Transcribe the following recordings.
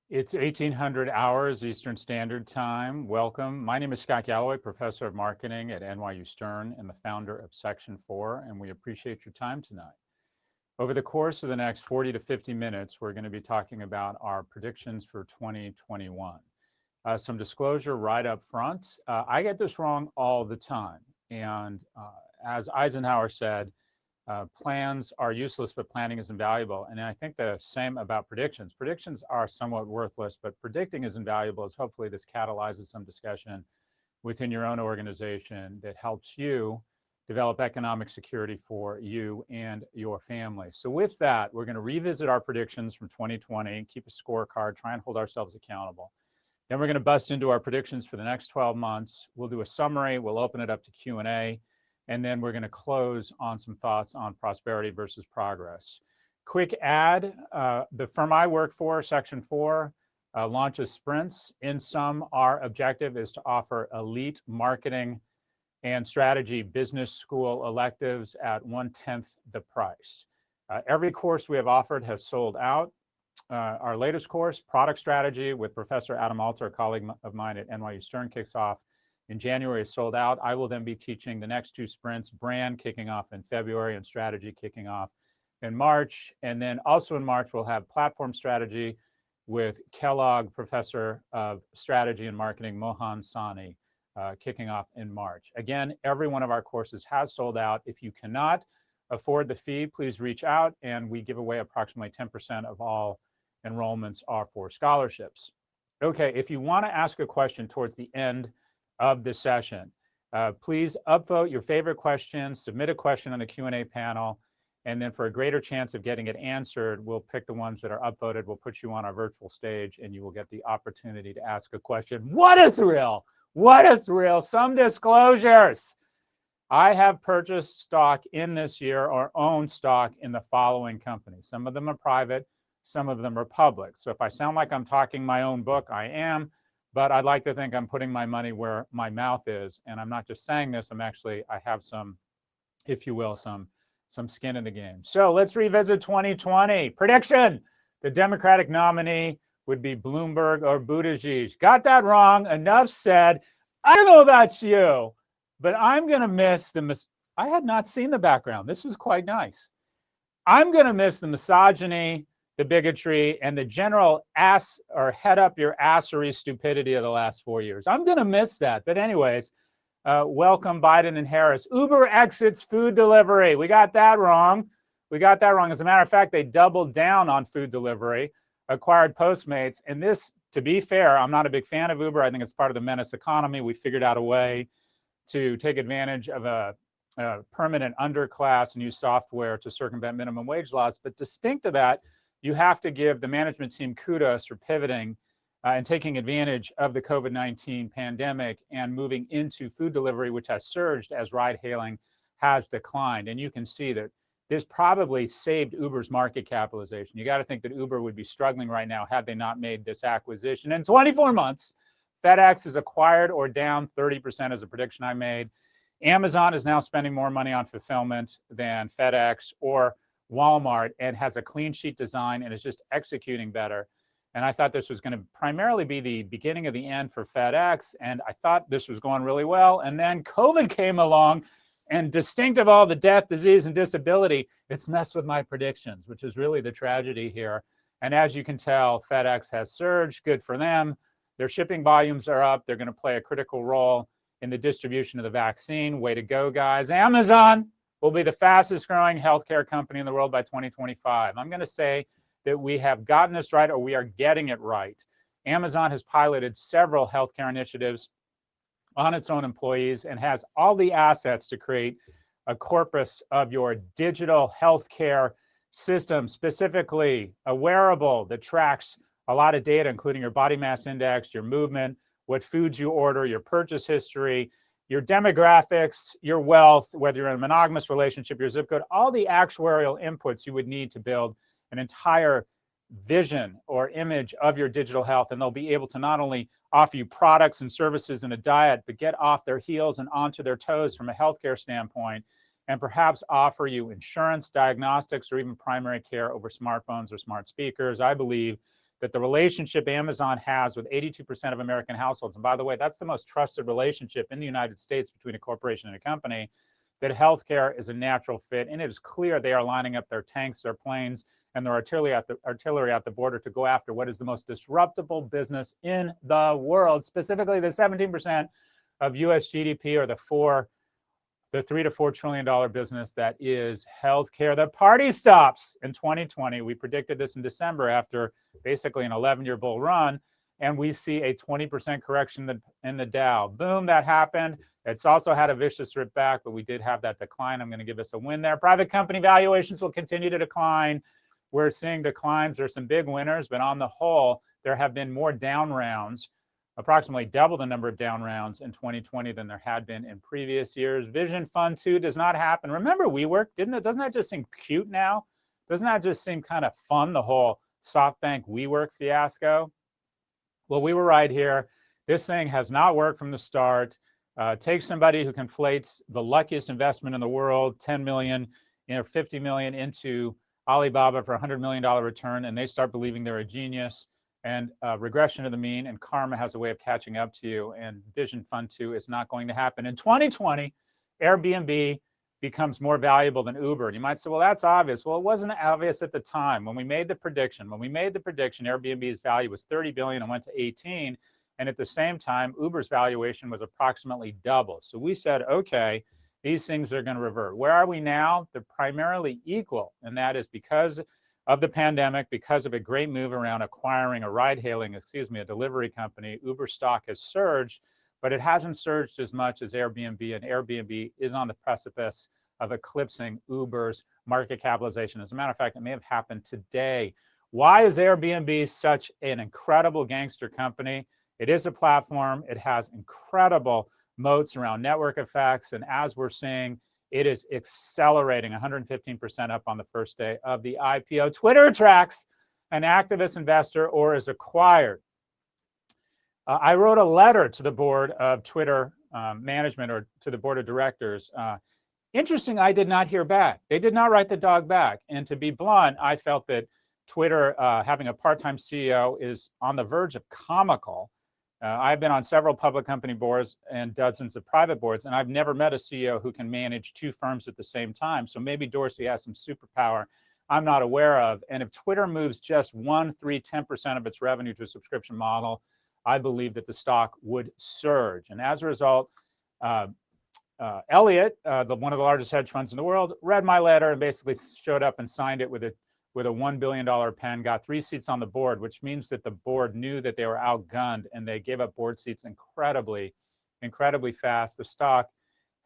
It's 1800 hours Eastern Standard Time. Welcome. My name is Scott Galloway, professor of marketing at NYU Stern and the founder of Section4, and we appreciate your time tonight. Over the course of the next 40 to 50 minutes, we're going to be talking about our predictions for 2021. Some disclosure right up front. I get this wrong all the time. And as Eisenhower said, plans are useless, but planning is invaluable. And I think the same about predictions. Predictions are somewhat worthless, but predicting is invaluable, as hopefully this catalyzes some discussion within your own organization that helps you develop economic security for you and your family. So with that, we're going to revisit our predictions from 2020, keep a scorecard, try and hold ourselves accountable. Then we're going to bust into our predictions for the next 12 months. We'll do a summary. We'll open it up to Q&A. And then we're going to close on some thoughts on prosperity versus progress. Quick ad, the firm I work for, Section4, launches sprints. In sum, our objective is to offer elite marketing and strategy business school electives at 1/10 the price. Every course we have offered has sold out. Our latest course, Product Strategy, with Professor Adam Alter, a colleague of mine at NYU Stern, kicks off in January, is sold out. I will then be teaching the next two sprints, Brand kicking off in February and Strategy kicking off in March. And then also in March, we'll have Platform Strategy with Kellogg Professor of Strategy and Marketing, Mohan Sani, kicking off in March. Again, every one of our courses has sold out. If you cannot afford the fee, please reach out, and we give away approximately 10% of all enrollments are for scholarships. Okay, if you want to ask a question towards the end of the session, please upvote your favorite questions, submit a question on the Q&A panel, and then for a greater chance of getting it answered, we'll pick the ones that are upvoted. We'll put you on our virtual stage, and you will get the opportunity to ask a question. What is real? What is real? Some disclosures. I have purchased stock in this year or own stock in the following companies. Some of them are private, some of them are public. So if I sound like I'm talking my own book, I am. But I'd like to think I'm putting my money where my mouth is. And I'm not just saying this, I have some, if you will, some skin in the game. So let's revisit 2020. Prediction: the Democratic nominee would be Bloomberg or Buttigieg. Got that wrong. Enough said. I don't know about you, but I'm going to miss I had not seen the background. This is quite nice. I'm going to miss the misogyny, the bigotry, and the general ass or head up your assery stupidity of the last 4 years. I'm going to miss that. But anyways, welcome Biden and Harris. Uber exits food delivery. We got that wrong. As a matter of fact, they doubled down on food delivery, acquired Postmates. And this, to be fair, I'm not a big fan of Uber. I think it's part of the menace economy. We figured out a way to take advantage of a permanent underclass and use software to circumvent minimum wage laws. But distinct to that, you have to give the management team kudos for pivoting and taking advantage of the COVID-19 pandemic and moving into food delivery, which has surged as ride-hailing has declined. And you can see that this probably saved Uber's market capitalization. You got to think that Uber would be struggling right now had they not made this acquisition. In 24 months, FedEx is acquired or down 30% as a prediction I made. Amazon is now spending more money on fulfillment than FedEx or Walmart and has a clean sheet design and is just executing better. And I thought this was going to primarily be the beginning of the end for FedEx. And I thought this was going really well. And then COVID came along, and distinct of all the death, disease, and disability, it's messed with my predictions, which is really the tragedy here. And as you can tell, FedEx has surged. Good for them. Their shipping volumes are up. They're going to play a critical role in the distribution of the vaccine. Way to go, guys. Amazon will be the fastest growing healthcare company in the world by 2025. I'm going to say that we have gotten this right, or we are getting it right. Amazon has piloted several healthcare initiatives on its own employees and has all the assets to create a corpus of your digital healthcare system, specifically a wearable that tracks a lot of data, including your body mass index, your movement, what foods you order, your purchase history, your demographics, your wealth, whether you're in a monogamous relationship, your zip code, all the actuarial inputs you would need to build an entire vision or image of your digital health. And they'll be able to not only offer you products and services and a diet, but get off their heels and onto their toes from a healthcare standpoint, and perhaps offer you insurance, diagnostics, or even primary care over smartphones or smart speakers. I believe that the relationship Amazon has with 82% of American households, and by the way, that's the most trusted relationship in the United States between a corporation and a company, that healthcare is a natural fit. And it is clear they are lining up their tanks, their planes, and their artillery at the border to go after what is the most disruptible business in the world, specifically the 17% of US GDP, or the $3 to $4 trillion business that is healthcare. The party stops in 2020. We predicted this in December after basically an 11-year bull run, and we see a 20% correction in the Dow. Boom, that happened. It's also had a vicious rip back, but we did have that decline. I'm going to give us a win there. Private company valuations will continue to decline. We're seeing declines. There's some big winners, but on the whole, there have been more down rounds, approximately double the number of down rounds in 2020 than there had been in previous years. Vision Fund 2 does not happen. Remember WeWork? Doesn't that just seem cute now? Doesn't that just seem kind of fun, the whole SoftBank WeWork fiasco? Well, we were right here. This thing has not worked from the start. Take somebody who conflates the luckiest investment in the world, 10 million, 50 million into Alibaba for $100 million return, and they start believing they're a genius. And regression to the mean, and karma has a way of catching up to you, and Vision Fund 2 is not going to happen. In 2020, Airbnb becomes more valuable than Uber. And you might say, well, that's obvious. Well, it wasn't obvious at the time. When we made the prediction, Airbnb's value was 30 billion and went to 18. And at the same time, Uber's valuation was approximately double. So we said, okay, these things are going to revert. Where are we now? They're primarily equal. And that is because of the pandemic, because of a great move around acquiring a delivery company. Uber stock has surged, but it hasn't surged as much as Airbnb, and Airbnb is on the precipice of eclipsing Uber's market capitalization. As a matter of fact, it may have happened today. Why is Airbnb such an incredible gangster company? It is a platform. It has incredible moats around network effects, and as we're seeing, it is accelerating 115% up on the first day of the IPO. Twitter attracts an activist investor or is acquired. I wrote a letter to the board of Twitter management, or to the board of directors. Interesting, I did not hear back. They did not write the dog back. And to be blunt, I felt that Twitter having a part-time CEO is on the verge of comical. I've been on several public company boards and dozens of private boards, and I've never met a CEO who can manage two firms at the same time. So maybe Dorsey has some superpower I'm not aware of. And if Twitter moves just 1, 3, 10% of its revenue to a subscription model, I believe that the stock would surge. And as a result, Elliott, one of the largest hedge funds in the world, read my letter and basically showed up and signed it with a $1 billion pen, got 3 seats on the board, which means that the board knew that they were outgunned, and they gave up board seats incredibly fast. The stock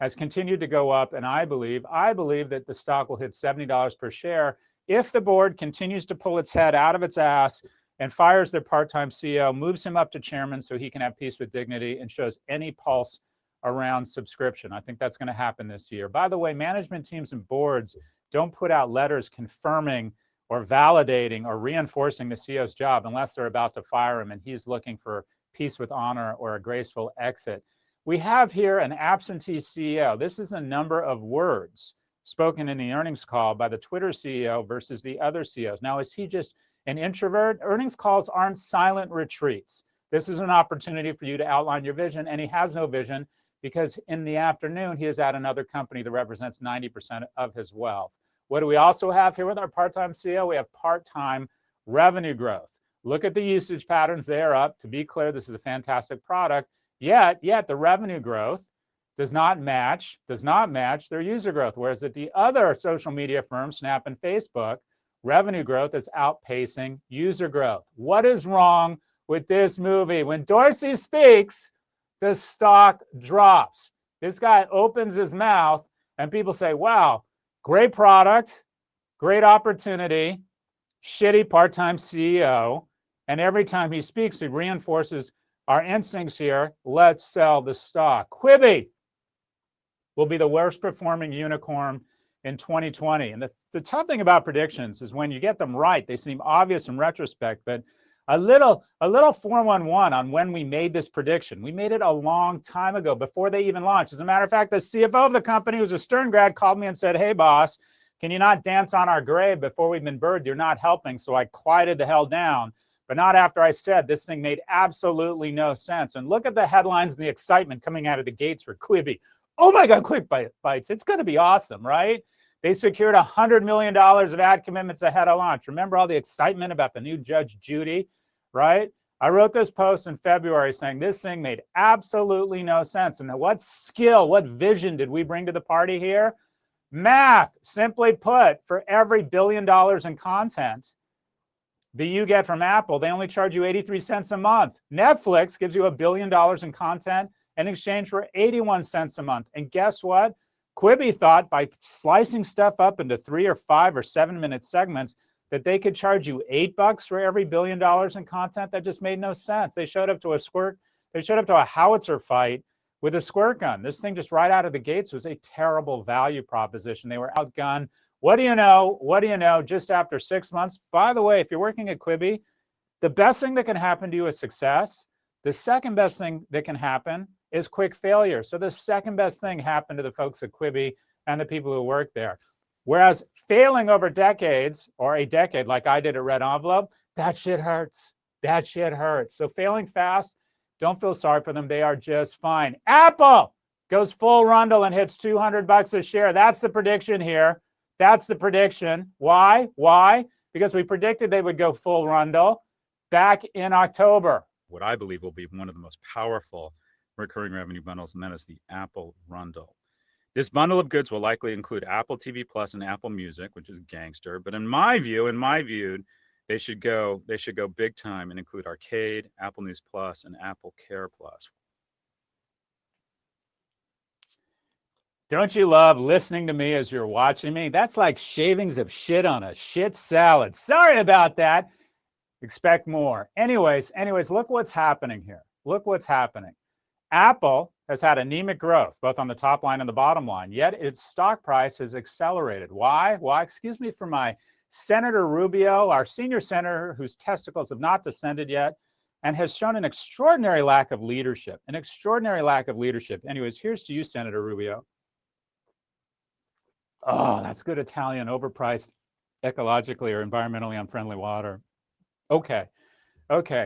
has continued to go up, and I believe that the stock will hit $70 per share if the board continues to pull its head out of its ass and fires their part-time CEO, moves him up to chairman so he can have peace with dignity, and shows any pulse around subscription. I think that's going to happen this year. By the way, management teams and boards don't put out letters confirming or validating or reinforcing the CEO's job unless they're about to fire him and he's looking for peace with honor or a graceful exit. We have here an absentee CEO. This is the number of words spoken in the earnings call by the Twitter CEO versus the other CEOs. Now, is he just an introvert? Earnings calls aren't silent retreats. This is an opportunity for you to outline your vision, and he has no vision because in the afternoon, he is at another company that represents 90% of his wealth. What do we also have here with our part-time CEO? We have part-time revenue growth. Look at the usage patterns. They are up. To be clear, this is a fantastic product. Yet the revenue growth does not match their user growth. Whereas at the other social media firms, Snap and Facebook, revenue growth is outpacing user growth. What is wrong with this movie? When Dorsey speaks, the stock drops. This guy opens his mouth and people say, wow, great product, great opportunity, shitty part-time CEO. And every time he speaks, he reinforces our instincts here. Let's sell the stock. Quibi will be the worst performing unicorn in 2020. And the tough thing about predictions is when you get them right, they seem obvious in retrospect, but a little 411 on when we made this prediction. We made it a long time ago before they even launched. As a matter of fact, the CFO of the company, who's a Stern grad, called me and said, hey, boss, can you not dance on our grave before we've been buried? You're not helping. So I quieted the hell down. but not after I said this thing made absolutely no sense. And look at the headlines and the excitement coming out of the gates for Quibi. Oh my God, Quick Bites. It's going to be awesome, right? They secured $100 million of ad commitments ahead of launch. Remember all the excitement about the new Judge Judy, right? I wrote this post in February saying this thing made absolutely no sense. And what skill, what vision did we bring to the party here? Math. Simply put, for every $1 billion in content that you get from Apple, they only charge you 83 cents a month. Netflix gives you $1 billion in content in exchange for 81 cents a month. And guess what? Quibi thought by slicing stuff up into 3 or 5 or 7-minute segments that they could charge you $8 for every $1 billion in content. That just made no sense. They showed up to a howitzer fight with a squirt gun. This thing just right out of the gates was a terrible value proposition. They were outgunned. What do you know? What do you know? Just after 6 months. By the way, if you're working at Quibi, the best thing that can happen to you is success. The second best thing that can happen is quick failure. So the second best thing happened to the folks at Quibi and the people who work there. Whereas failing over decades or a decade like I did at Red Envelope, that shit hurts. That shit hurts. So failing fast, don't feel sorry for them. They are just fine. Apple goes full rundle and hits $200 a share. That's the prediction here. That's the prediction. Why? Why? Because we predicted they would go full rundle back in October. What I believe will be one of the most powerful recurring revenue bundles, and that is the Apple Rundle. This bundle of goods will likely include Apple TV Plus and Apple Music, which is gangster. But in my view, they should go big time and include Arcade, Apple News Plus, and Apple Care Plus. Don't you love listening to me as you're watching me? That's like shavings of shit on a shit salad. Sorry about that. Expect more. Anyways, look what's happening here. Look what's happening. Apple has had anemic growth, both on the top line and the bottom line, yet its stock price has accelerated. Why? Why? Excuse me for my Senator Rubio, our senior senator whose testicles have not descended yet, and has shown an extraordinary lack of leadership, Anyways, here's to you, Senator Rubio. Oh, that's good Italian, overpriced, ecologically or environmentally unfriendly water. Okay,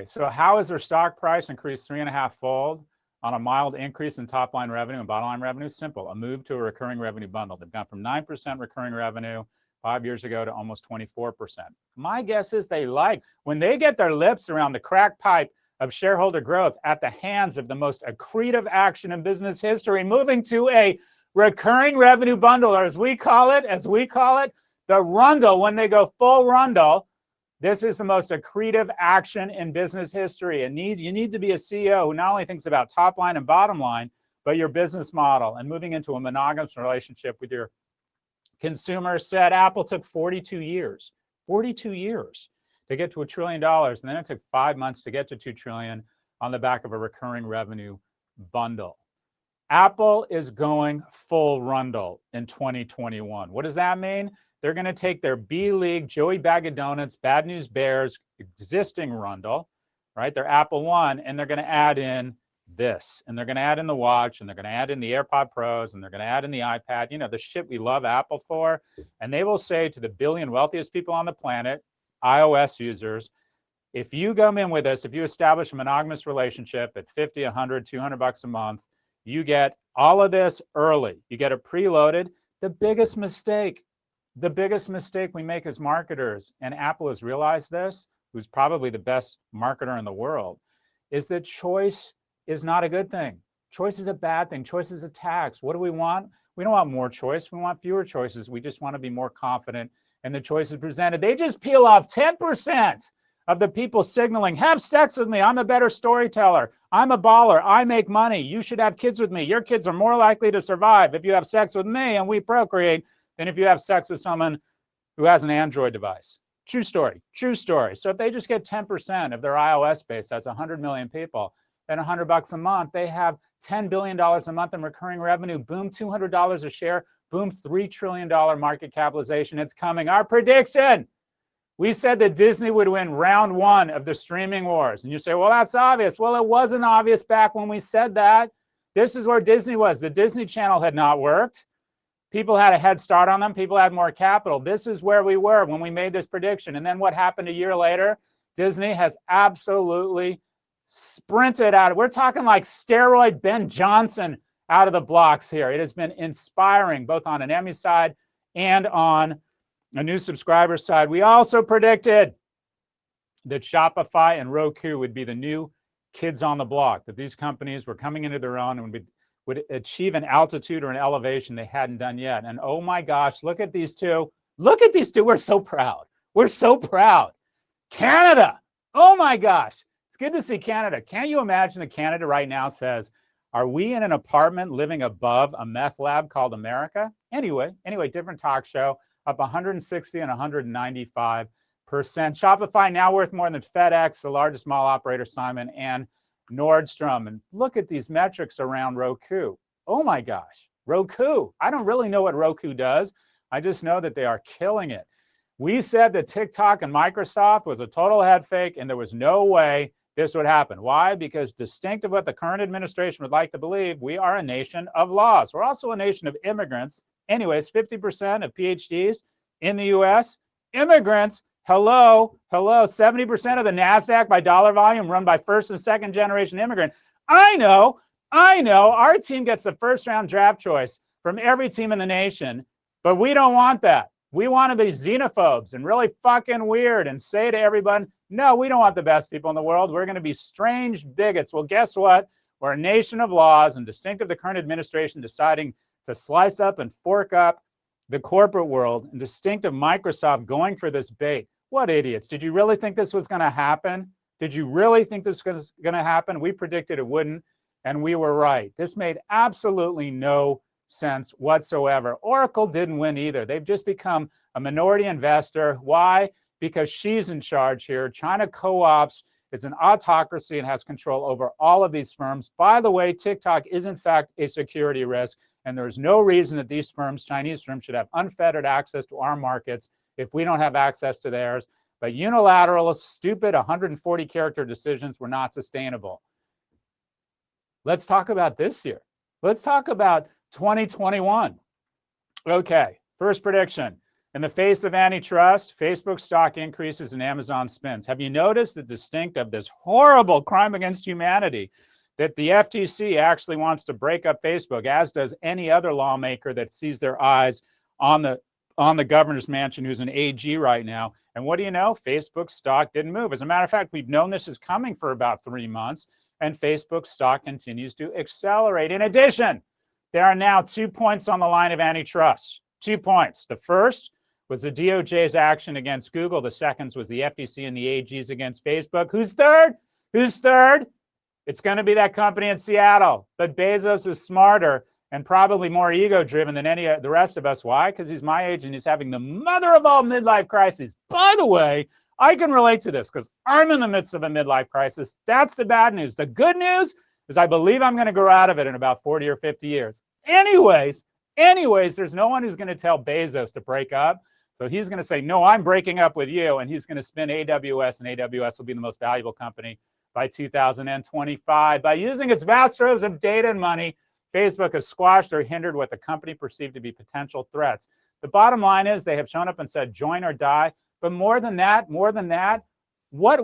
so how has their stock price increased 3.5-fold on a mild increase in top line revenue and bottom line revenue? Simple, a move to a recurring revenue bundle. They've gone from 9% recurring revenue 5 years ago to almost 24%. My guess is when they get their lips around the crack pipe of shareholder growth at the hands of the most accretive action in business history, moving to a recurring revenue bundle, or as we call it, the rundle. When they go full rundle, this is the most accretive action in business history. You need to be a CEO who not only thinks about top line and bottom line, but your business model and moving into a monogamous relationship with your consumers. Said Apple took 42 years to get to $1 trillion. And then it took 5 months to get to $2 trillion on the back of a recurring revenue bundle. Apple is going full rundle in 2021. What does that mean? They're going to take their B-League, Joey Bag of Donuts, Bad News Bears existing rundle, right? Their Apple One, and they're going to add in this. And they're going to add in the watch, and they're going to add in the AirPod Pros, and they're going to add in the iPad, the shit we love Apple for. And they will say to the billion wealthiest people on the planet, iOS users, if you come in with us, if you establish a monogamous relationship at $50, $100, $200 a month, you get all of this early. You get it preloaded. The biggest mistake we make as marketers, and Apple has realized this, who's probably the best marketer in the world, is that choice is not a good thing. Choice is a bad thing. Choice is a tax. What do we want? We don't want more choice. We want fewer choices. We just want to be more confident in the choices presented. They just peel off 10% of the people signaling, have sex with me. I'm a better storyteller. I'm a baller. I make money. You should have kids with me. Your kids are more likely to survive if you have sex with me and we procreate than if you have sex with someone who has an Android device. True story. So if they just get 10% of their iOS base, that's 100 million people, and $100 a month, they have $10 billion a month in recurring revenue. Boom, $200 a share. Boom, $3 trillion market capitalization. It's coming. Our prediction. We said that Disney would win round 1 of the streaming wars. And you say, well, that's obvious. Well, it wasn't obvious back when we said that. This is where Disney was. The Disney Channel had not worked. People had a head start on them. People had more capital. This is where we were when we made this prediction. And then what happened a year later? Disney has absolutely sprinted out. We're talking like steroid Ben Johnson out of the blocks here. It has been inspiring, both on an Emmy side and on a new subscriber side. We also predicted that Shopify and Roku would be the new kids on the block, that these companies were coming into their own and would achieve an altitude or an elevation they hadn't done yet. And oh my gosh, look at these two. Look at these two. We're so proud. We're so proud. Canada. Oh my gosh. It's good to see Canada. Can't you imagine that Canada right now says, are we in an apartment living above a meth lab called America? Anyway, different talk show, up 160 and 195%. Shopify now worth more than FedEx, the largest mall operator, Simon, and Nordstrom. And look at these metrics around Roku. Oh my gosh, Roku. I don't really know what Roku does. I just know that they are killing it. We said that TikTok and Microsoft was a total head fake, and there was no way this would happen. Why? Because distinct of what the current administration would like to believe, we are a nation of laws. We're also a nation of immigrants. Anyways, 50% of PhDs in the US, immigrants. Hello. 70% of the NASDAQ by dollar volume run by first and second generation immigrant. I know. Our team gets the first round draft choice from every team in the nation, but we don't want that. We want to be xenophobes and really fucking weird and say to everyone, no, we don't want the best people in the world. We're going to be strange bigots. Well, guess what? We're a nation of laws, and distinct of the current administration deciding to slice up and fork up the corporate world, and distinct of Microsoft going for this bait. What idiots. Did you really think this was going to happen? Did you really think this was going to happen? We predicted it wouldn't, and we were right. This made absolutely no sense whatsoever. Oracle didn't win either. They've just become a minority investor. Why? Because she's in charge here. China Co-ops is an autocracy and has control over all of these firms. By the way, TikTok is in fact a security risk, and there's no reason that these firms, Chinese firms, should have unfettered access to our markets if we don't have access to theirs. But unilateral, stupid 140-character decisions were not sustainable. Let's talk about this year. Let's talk about 2021. Okay, first prediction. In the face of antitrust, Facebook stock increases and Amazon spins. Have you noticed the distinct of this horrible crime against humanity that the FTC actually wants to break up Facebook, as does any other lawmaker that sees their eyes on the governor's mansion who's an AG right now? And what do you know? Facebook stock didn't move. As a matter of fact, we've known this is coming for about 3 months, and Facebook stock continues to accelerate. In addition, there are now 2 points on the line of antitrust. 2 points. The first was the DOJ's action against Google. The second was the FTC and the AGs against Facebook. Who's third? Who's third? It's going to be that company in Seattle. But Bezos is smarter and probably more ego-driven than any of the rest of us. Why? Because he's my age and he's having the mother of all midlife crises. By the way, I can relate to this because I'm in the midst of a midlife crisis. That's the bad news. The good news is I believe I'm going to grow out of it in about 40 or 50 years. Anyways, there's no one who's going to tell Bezos to break up. So he's going to say, no, I'm breaking up with you. And he's going to spin AWS, and AWS will be the most valuable company by 2025. By using its vast troves of data and money, Facebook has squashed or hindered what the company perceived to be potential threats. The bottom line is they have shown up and said, join or die. But more than that, what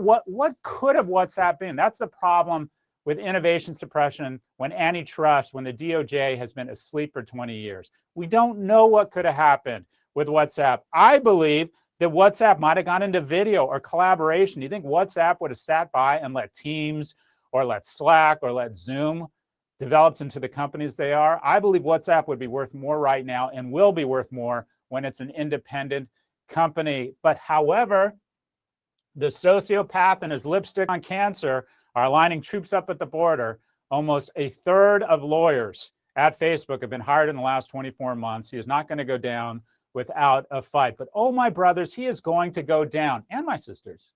could have WhatsApp been? That's the problem with innovation suppression, when antitrust, when the DOJ has been asleep for 20 years. We don't know what could have happened with WhatsApp. I believe that WhatsApp might have gone into video or collaboration. Do you think WhatsApp would have sat by and let Teams or let Slack or let Zoom develop into the companies they are? I believe WhatsApp would be worth more right now and will be worth more when it's an independent company. But however, the sociopath and his lipstick on cancer are lining troops up at the border. Almost a third of lawyers at Facebook have been hired in the last 24 months. He is not going to go down without a fight. But oh, my brothers, he is going to go down, and my sisters.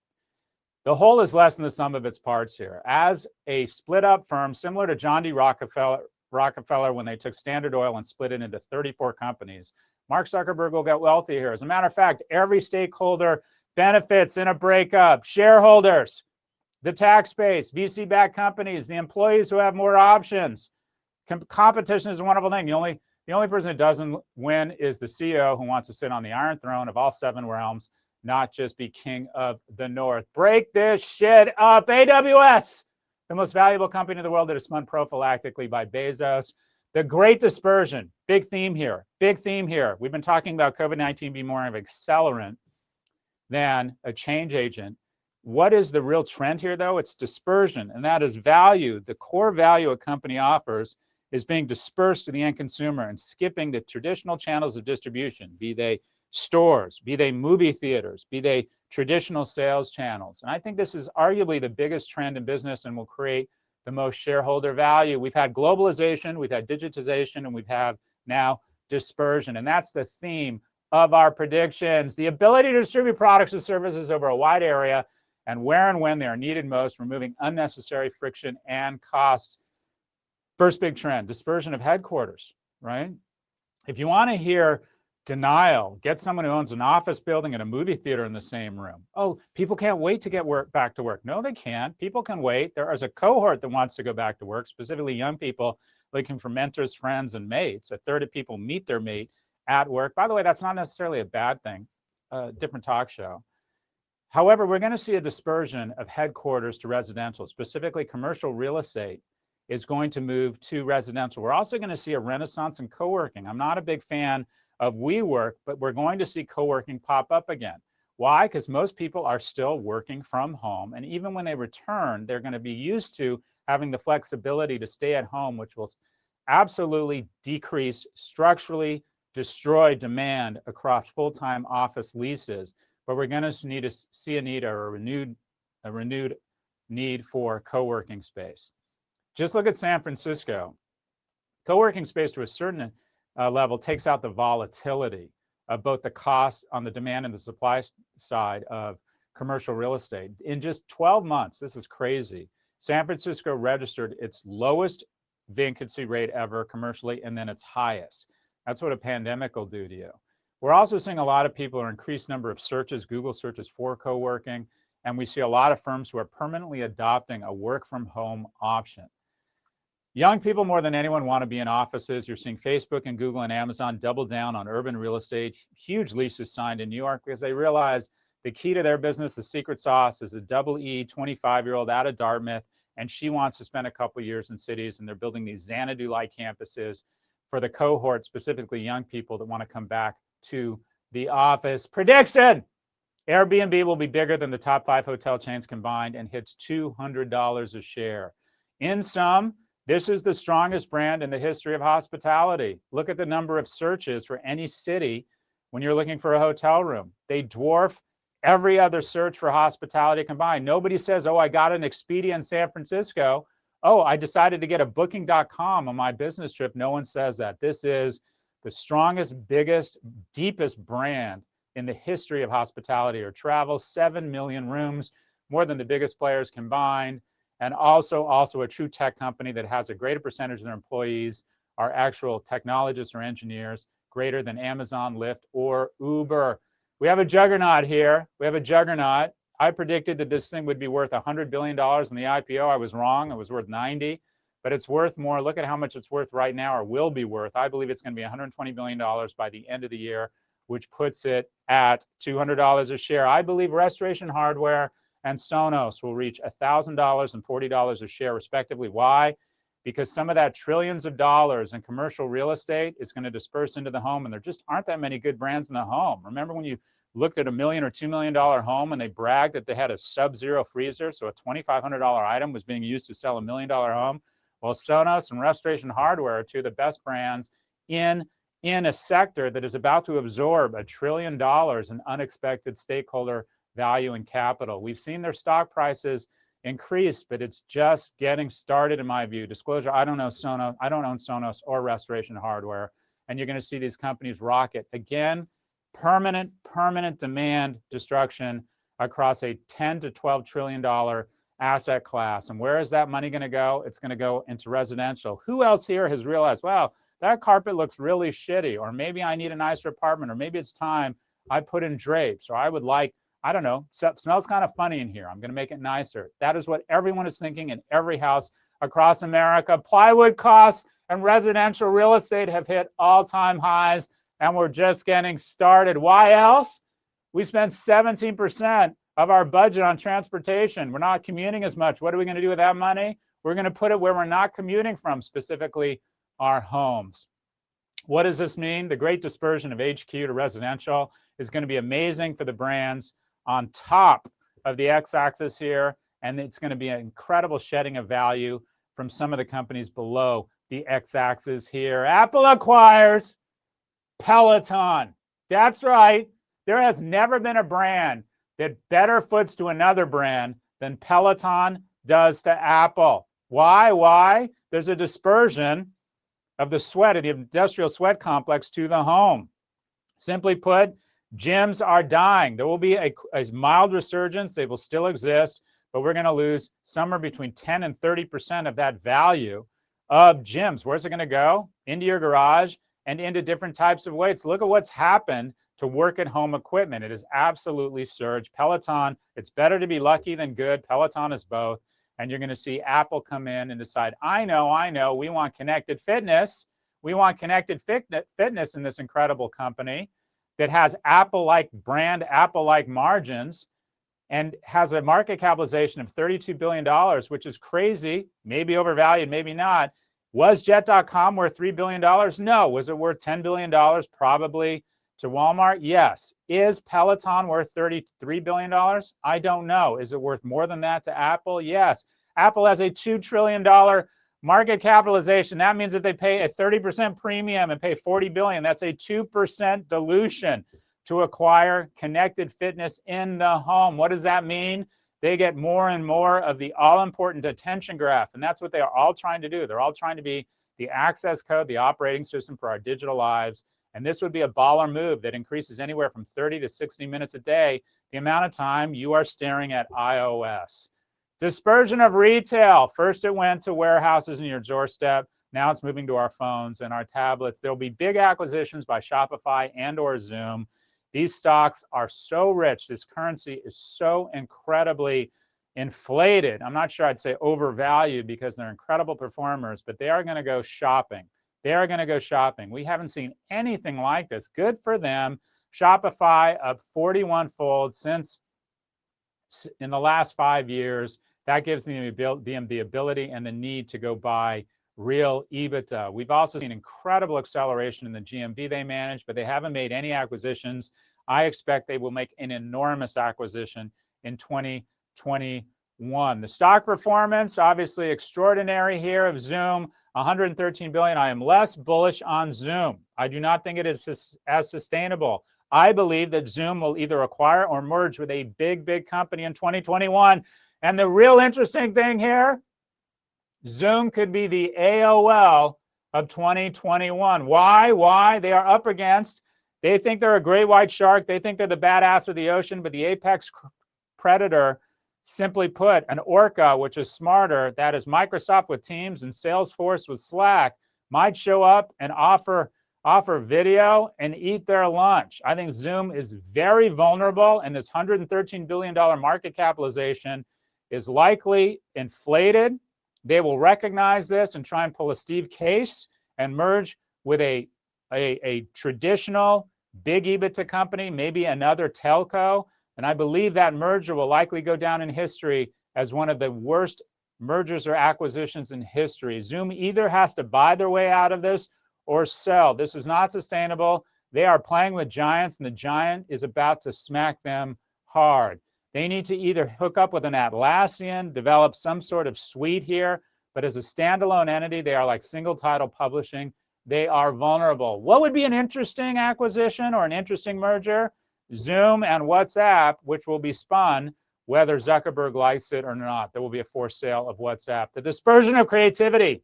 The whole is less than the sum of its parts here. As a split up firm, similar to John D. Rockefeller when they took Standard Oil and split it into 34 companies, Mark Zuckerberg will get wealthy here. As a matter of fact, every stakeholder benefits in a breakup. Shareholders, the tax base, VC-backed companies, the employees who have more options. Competition is a wonderful thing. The only person who doesn't win is the CEO who wants to sit on the Iron Throne of all 7 realms, not just be king of the North. Break this shit up. AWS, the most valuable company in the world that is spun prophylactically by Bezos. The great dispersion, big theme here, big theme here. We've been talking about COVID-19 being more of an accelerant than a change agent. What is the real trend here, though? It's dispersion, and that is value. The core value a company offers is being dispersed to the end consumer and skipping the traditional channels of distribution, be they stores, be they movie theaters, be they traditional sales channels. And I think this is arguably the biggest trend in business and will create the most shareholder value. We've had globalization, we've had digitization, and we've had now dispersion. And that's the theme of our predictions. The ability to distribute products and services over a wide area and where and when they are needed most, removing unnecessary friction and costs. First big trend, dispersion of headquarters, right? If you want to hear denial, get someone who owns an office building and a movie theater in the same room. Oh, people can't wait to get back to work. No, they can't. People can wait. There is a cohort that wants to go back to work, specifically young people looking for mentors, friends, and mates. A third of people meet their mate at work. By the way, that's not necessarily a bad thing, different talk show. However, we're going to see a dispersion of headquarters to residential, specifically commercial real estate is going to move to residential. We're also going to see a renaissance in co-working. I'm not a big fan of WeWork, but we're going to see co-working pop up again. Why? Because most people are still working from home. And even when they return, they're going to be used to having the flexibility to stay at home, which will absolutely decrease, structurally destroy demand across full-time office leases. But we're going to need to see a renewed need for co-working space. Just look at San Francisco. Co-working space to a certain level takes out the volatility of both the cost on the demand and the supply side of commercial real estate. In just 12 months, this is crazy, San Francisco registered its lowest vacancy rate ever commercially, and then its highest. That's what a pandemic will do to you. We're also seeing a lot of people, an increased number of searches, Google searches for co-working, and we see a lot of firms who are permanently adopting a work from home option. Young people more than anyone want to be in offices. You're seeing Facebook and Google and Amazon double down on urban real estate. Huge leases signed in New York because they realize the key to their business, the secret sauce, is a double E 25-year-old out of Dartmouth, and she wants to spend a couple of years in cities, and they're building these Xanadu-like campuses for the cohort, specifically young people that want to come back to the office. Prediction! Airbnb will be bigger than the top 5 hotel chains combined and hits $200 a share. In sum, this is the strongest brand in the history of hospitality. Look at the number of searches for any city when you're looking for a hotel room. They dwarf every other search for hospitality combined. Nobody says, oh, I got an Expedia in San Francisco. Oh, I decided to get a booking.com on my business trip. No one says that. This is the strongest, biggest, deepest brand in the history of hospitality or travel. 7 million rooms, more than the biggest players combined. And also a true tech company that has a greater percentage of their employees are actual technologists or engineers, greater than Amazon, Lyft, or Uber. We have a juggernaut here. We have a juggernaut. I predicted that this thing would be worth $100 billion in the IPO. I was wrong. It was worth 90, but it's worth more. Look at how much it's worth right now, or will be worth. I believe it's going to be $120 billion by the end of the year, which puts it at $200 a share. I believe Restoration Hardware and Sonos will reach $1,000 and $40 a share, respectively. Why? Because some of that trillions of dollars in commercial real estate is going to disperse into the home, and there just aren't that many good brands in the home. Remember when you looked at $1 million or $2 million home and they bragged that they had a sub-zero freezer, so a $2,500 item was being used to sell $1 million home? Well, Sonos and Restoration Hardware are two of the best brands in a sector that is about to absorb $1 trillion in unexpected stakeholder value and capital. We've seen their stock prices increase, but it's just getting started in my view. Disclosure, I don't own Sonos or Restoration Hardware, and you're going to see these companies rocket. Again, permanent demand destruction across a $10 to $12 trillion asset class. And where is that money going to go? It's going to go into residential. Who else here has realized, wow, that carpet looks really shitty, or maybe I need a nicer apartment, or maybe it's time I put in drapes, or I would like, I don't know, smells kind of funny in here. I'm going to make it nicer. That is what everyone is thinking in every house across America. Plywood costs and residential real estate have hit all-time highs, and we're just getting started. Why else? We spend 17% of our budget on transportation. We're not commuting as much. What are we going to do with that money? We're going to put it where we're not commuting from, specifically our homes. What does this mean? The great dispersion of HQ to residential is going to be amazing for the brands on top of the x-axis here, and it's going to be an incredible shedding of value from some of the companies below the x-axis here. Apple acquires Peloton. That's right. There has never been a brand that better foots to another brand than Peloton does to Apple. Why? There's a dispersion of the sweat, of the industrial sweat complex to the home. Simply put, gyms are dying. There will be a mild resurgence. They will still exist, but we're going to lose somewhere between 10 and 30% of that value of gyms. Where's it going to go? Into your garage and into different types of weights. Look at what's happened to work at home equipment. It has absolutely surged. Peloton, it's better to be lucky than good. Peloton is both. And you're going to see Apple come in and decide, I know, we want connected fitness. We want connected fitness in this incredible company that has Apple-like brand, Apple-like margins, and has a market capitalization of $32 billion, which is crazy, maybe overvalued, maybe not. Was Jet.com worth $3 billion? No. Was it worth $10 billion? Probably. To Walmart? Yes. Is Peloton worth $33 billion? I don't know. Is it worth more than that to Apple? Yes. Apple has a $2 trillion market capitalization. That means if they pay a 30% premium and pay $40 billion, that's a 2% dilution to acquire connected fitness in the home. What does that mean? They get more and more of the all-important attention graph, and that's what they are all trying to do. They're all trying to be the access code, the operating system for our digital lives. And this would be a baller move that increases anywhere from 30 to 60 minutes a day, the amount of time you are staring at iOS. Dispersion of retail. First, it went to warehouses in your doorstep. Now it's moving to our phones and our tablets. There'll be big acquisitions by Shopify and or Zoom. These stocks are so rich. This currency is so incredibly inflated. I'm not sure I'd say overvalued because they're incredible performers, but they are going to go shopping. They are going to go shopping. We haven't seen anything like this. Good for them. Shopify up 41-fold since in the last 5 years. That gives them the ability and the need to go buy real EBITDA. We've also seen incredible acceleration in the GMV they manage, but they haven't made any acquisitions. I expect they will make an enormous acquisition in 2021. The stock performance, obviously extraordinary here of Zoom. 113 billion. I am less bullish on Zoom. I do not think it is as sustainable. I believe that Zoom will either acquire or merge with a big company in 2021. And the real interesting thing here, Zoom could be the AOL of 2021. Why? They are up against, they think they're a great white shark. They think they're the badass of the ocean, but the apex predator, simply put, an orca, which is smarter, that is Microsoft with Teams and Salesforce with Slack, might show up and offer video and eat their lunch. I think Zoom is very vulnerable, and this $113 billion market capitalization is likely inflated. They will recognize this and try and pull a Steve Case and merge with a traditional big EBITDA company, maybe another telco. And I believe that merger will likely go down in history as one of the worst mergers or acquisitions in history. Zoom either has to buy their way out of this or sell. This is not sustainable. They are playing with giants, and the giant is about to smack them hard. They need to either hook up with an Atlassian, develop some sort of suite here, but as a standalone entity, they are like single title publishing. They are vulnerable. What would be an interesting acquisition or an interesting merger? Zoom and WhatsApp, which will be spun, whether Zuckerberg likes it or not. There will be a forced sale of WhatsApp. The dispersion of creativity.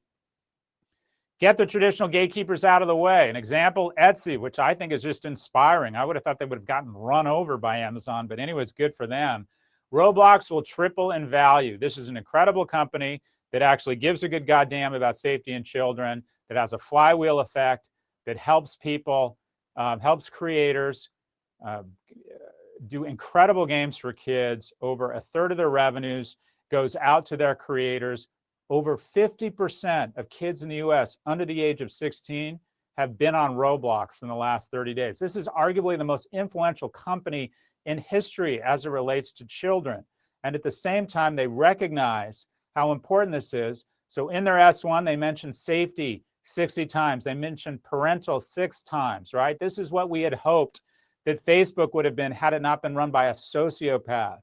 Get the traditional gatekeepers out of the way. An example, Etsy, which I think is just inspiring. I would have thought they would have gotten run over by Amazon, but anyway, it's good for them. Roblox will triple in value. This is an incredible company that actually gives a good goddamn about safety and children, that has a flywheel effect, that helps people, helps creators, do incredible games for kids. Over a third of their revenues goes out to their creators. Over 50% of kids in the US under the age of 16 have been on Roblox in the last 30 days. This is arguably the most influential company in history as it relates to children. And at the same time, they recognize how important this is. So in their S1, they mentioned safety 60 times. They mentioned parental 6 times, right? This is what we had hoped that Facebook would have been had it not been run by a sociopath.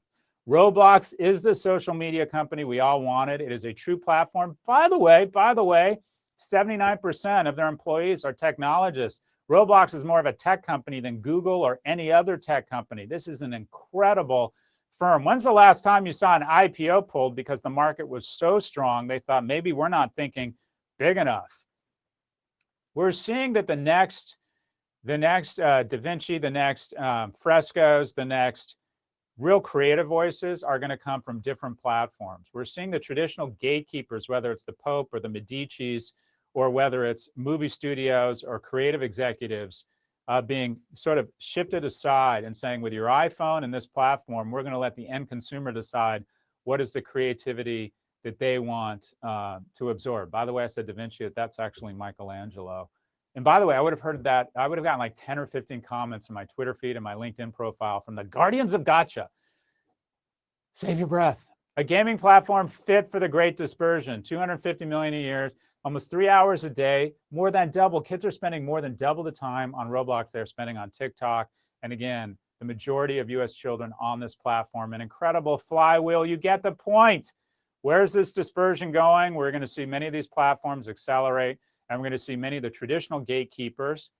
Roblox is the social media company we all wanted. It is a true platform. By the way, 79% of their employees are technologists. Roblox is more of a tech company than Google or any other tech company. This is an incredible firm. When's the last time you saw an IPO pulled because the market was so strong they thought maybe we're not thinking big enough? We're seeing that the next Da Vinci, the next frescoes, the next real creative voices are going to come from different platforms. We're seeing the traditional gatekeepers, whether it's the Pope or the Medicis, or whether it's movie studios or creative executives, being sort of shifted aside and saying, with your iPhone and this platform, we're going to let the end consumer decide what is the creativity that they want to absorb. By the way, I said Da Vinci, that's actually Michelangelo. And by the way, I would have heard that, I would have gotten like 10 or 15 comments in my Twitter feed and my LinkedIn profile from the Guardians of Gotcha. Save your breath. A gaming platform fit for the great dispersion, 250 million a year, almost 3 hours a day, more than double. Kids are spending more than double the time on Roblox they're spending on TikTok. And again, the majority of US children on this platform, an incredible flywheel. You get the point. Where's this dispersion going? We're going to see many of these platforms accelerate. And we're going to see many of the traditional gatekeepers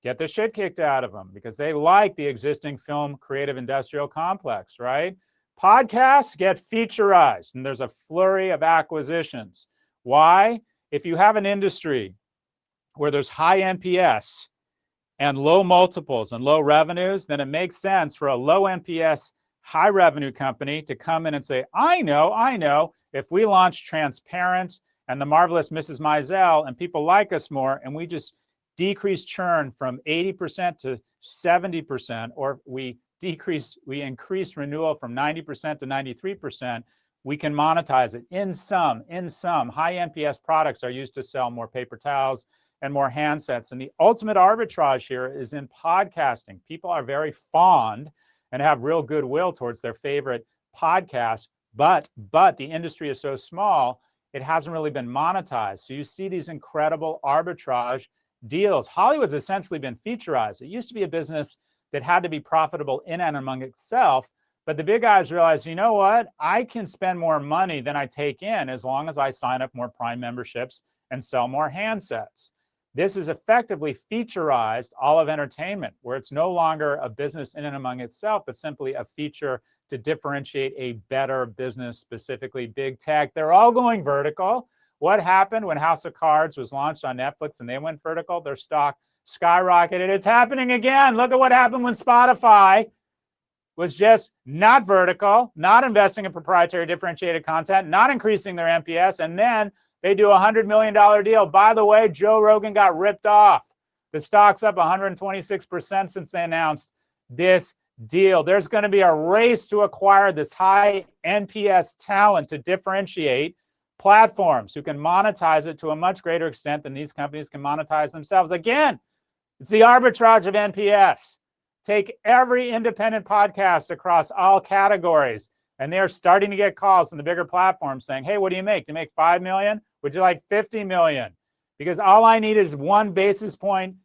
get the shit kicked out of them because they like the existing film creative industrial complex, right? Podcasts get featurized, and there's a flurry of acquisitions. Why? If you have an industry where there's high NPS and low multiples and low revenues, then it makes sense for a low NPS, high revenue company to come in and say, I know, if we launch Transparent and the marvelous Mrs. Maisel, and people like us more, and we just decrease churn from 80% to 70%, or we increase renewal from 90% to 93%, we can monetize it. In some, high NPS products are used to sell more paper towels and more handsets. And the ultimate arbitrage here is in podcasting. People are very fond and have real goodwill towards their favorite podcast, but the industry is so small, it hasn't really been monetized. So you see these incredible arbitrage deals. Hollywood's essentially been featurized. It used to be a business that had to be profitable in and among itself, but the big guys realized, you know what? I can spend more money than I take in as long as I sign up more Prime memberships and sell more handsets. This is effectively featurized all of entertainment, where it's no longer a business in and among itself, but simply a feature to differentiate a better business, specifically big tech. They're all going vertical. What happened when House of Cards was launched on Netflix and they went vertical? Their stock skyrocketed. It's happening again. Look at what happened when Spotify was just not vertical, not investing in proprietary differentiated content, not increasing their NPS, and then they do a $100 million deal. By the way, Joe Rogan got ripped off. The stock's up 126% since they announced this deal. There's going to be a race to acquire this high NPS talent to differentiate platforms who can monetize it to a much greater extent than these companies can monetize themselves. Again, it's the arbitrage of NPS. Take every independent podcast across all categories, and they're starting to get calls from the bigger platforms saying, hey, what do you make? Do you make 5 million? Would you like 50 million? Because all I need is 1 basis point,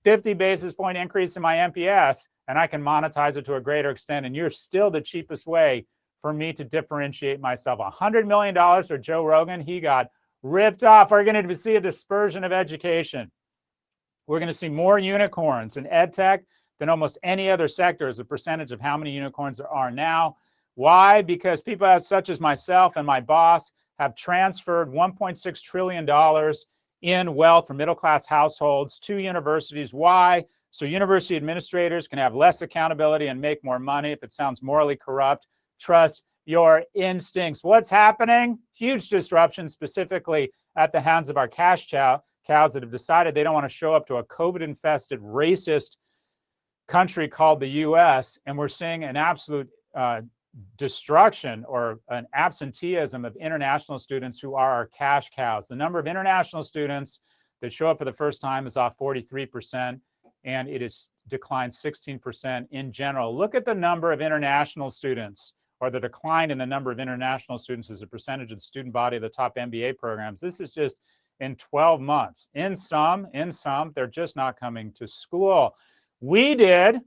50 basis point increase in my NPS, and I can monetize it to a greater extent. And you're still the cheapest way for me to differentiate myself. $100 million for Joe Rogan, he got ripped off. We're going to see a dispersion of education. We're going to see more unicorns in ed tech than almost any other sector as a percentage of how many unicorns there are now. Why? Because people such as myself and my boss have transferred $1.6 trillion in wealth from middle-class households to universities. Why? So university administrators can have less accountability and make more money. If it sounds morally corrupt, trust your instincts. What's happening? Huge disruption, specifically at the hands of our cash cows that have decided they don't want to show up to a COVID-infested, racist country called the US. And we're seeing an absolute destruction or an absenteeism of international students who are our cash cows. The number of international students that show up for the first time is off 43%. and it has declined 16% in general. Look at the number of international students, or the decline in the number of international students as a percentage of the student body of the top MBA programs. This is just in 12 months. In some, they're just not coming to school. We did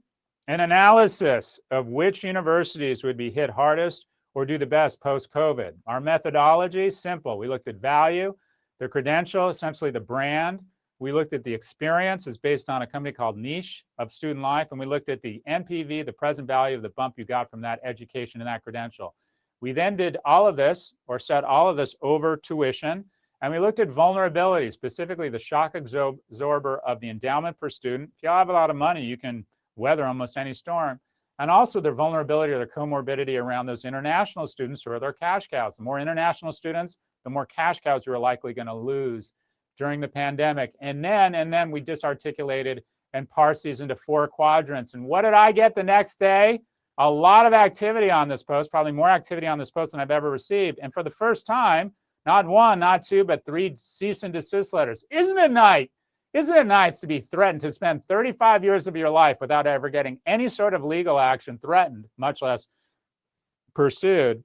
an analysis of which universities would be hit hardest or do the best post-COVID. Our methodology, simple. We looked at value, the credential, essentially the brand. We looked at the experience is based on a company called Niche of student life, and we looked at the NPV, the present value of the bump you got from that education and that credential. We then did all of this, or set all of this over tuition, and we looked at vulnerability, specifically the shock absorber of the endowment per student. If you have a lot of money, you can weather almost any storm. And also their vulnerability or the comorbidity around those international students who are their cash cows. The more international students, the more cash cows you're likely going to lose during the pandemic. And then we disarticulated and parsed these into 4 quadrants. And what did I get the next day? A lot of activity on this post, probably more activity on this post than I've ever received. And for the first time, not 1, not 2, but 3 cease and desist letters. Isn't it nice? Isn't it nice to be threatened to spend 35 years of your life without ever getting any sort of legal action threatened, much less pursued,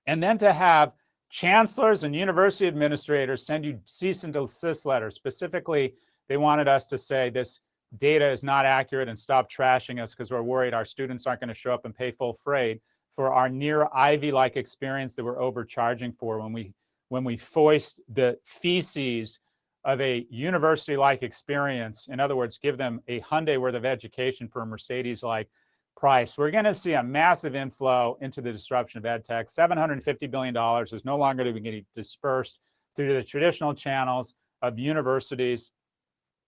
and then to have chancellors and university administrators send you cease and desist letters? Specifically, they wanted us to say this data is not accurate and stop trashing us because we're worried our students aren't going to show up and pay full freight for our near Ivy-like experience that we're overcharging for when we foist the feces of a university-like experience. In other words, give them a Hyundai worth of education for a Mercedes-like price. We're going to see a massive inflow into the disruption of ed tech. $750 billion is no longer going to be dispersed through the traditional channels of universities.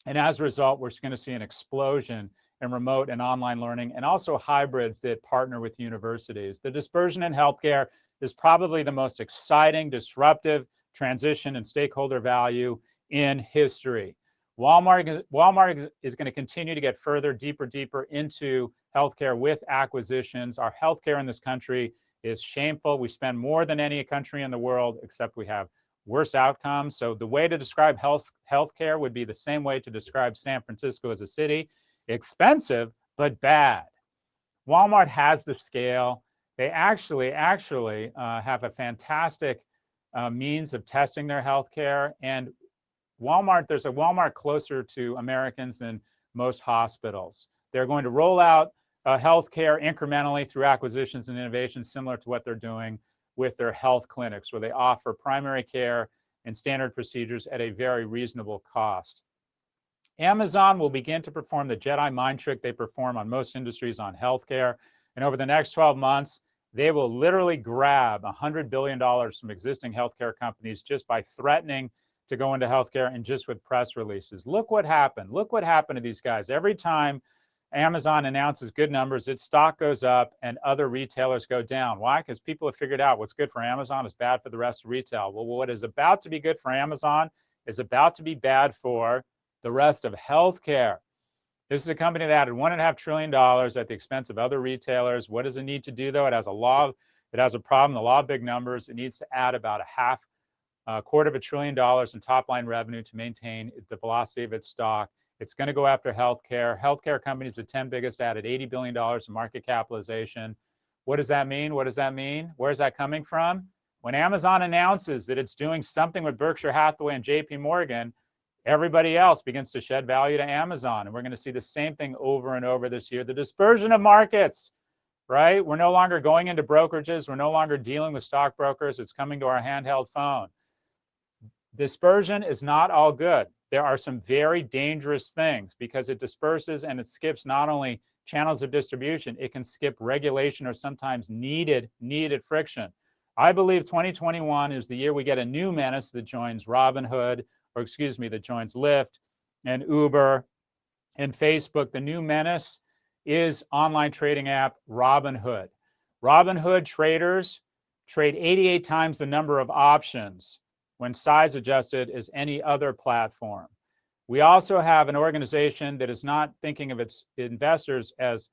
And as a result, we're going to see an explosion in remote and online learning, and also hybrids that partner with universities. The dispersion in healthcare is probably the most exciting, disruptive transition and stakeholder value in history. Walmart is going to continue to get further, deeper into healthcare with acquisitions. Our healthcare in this country is shameful. We spend more than any country in the world, except we have worse outcomes. So the way to describe healthcare would be the same way to describe San Francisco as a city: expensive, but bad. Walmart has the scale. They actually have a fantastic means of testing their healthcare. And there's a Walmart closer to Americans than most hospitals. They're going to roll out healthcare incrementally through acquisitions and innovations, similar to what they're doing with their health clinics, where they offer primary care and standard procedures at a very reasonable cost. Amazon will begin to perform the Jedi mind trick they perform on most industries on healthcare. And over the next 12 months, they will literally grab $100 billion from existing healthcare companies just by threatening to go into healthcare and just with press releases. Look what happened. Look what happened to these guys. Every time Amazon announces good numbers, its stock goes up and other retailers go down. Why? Because people have figured out what's good for Amazon is bad for the rest of retail. Well, what is about to be good for Amazon is about to be bad for the rest of healthcare. This is a company that added $1.5 trillion at the expense of other retailers. What does it need to do, though? It has a problem, the law of big numbers. It needs to add about $250 billion in top-line revenue to maintain the velocity of its stock. It's going to go after healthcare. Healthcare companies, the 10 biggest, added $80 billion in market capitalization. What does that mean? What does that mean? Where's that coming from? When Amazon announces that it's doing something with Berkshire Hathaway and JP Morgan, everybody else begins to shed value to Amazon. And we're going to see the same thing over and over this year. The dispersion of markets, right? We're no longer going into brokerages. We're no longer dealing with stockbrokers. It's coming to our handheld phone. Dispersion is not all good. There are some very dangerous things because it disperses and it skips not only channels of distribution, it can skip regulation or sometimes needed friction. I believe 2021 is the year we get a new menace that joins that joins Lyft and Uber and Facebook. The new menace is online trading app Robinhood. Robinhood traders trade 88 times the number of options when size adjusted as any other platform. We also have an organization that is not thinking of its investors as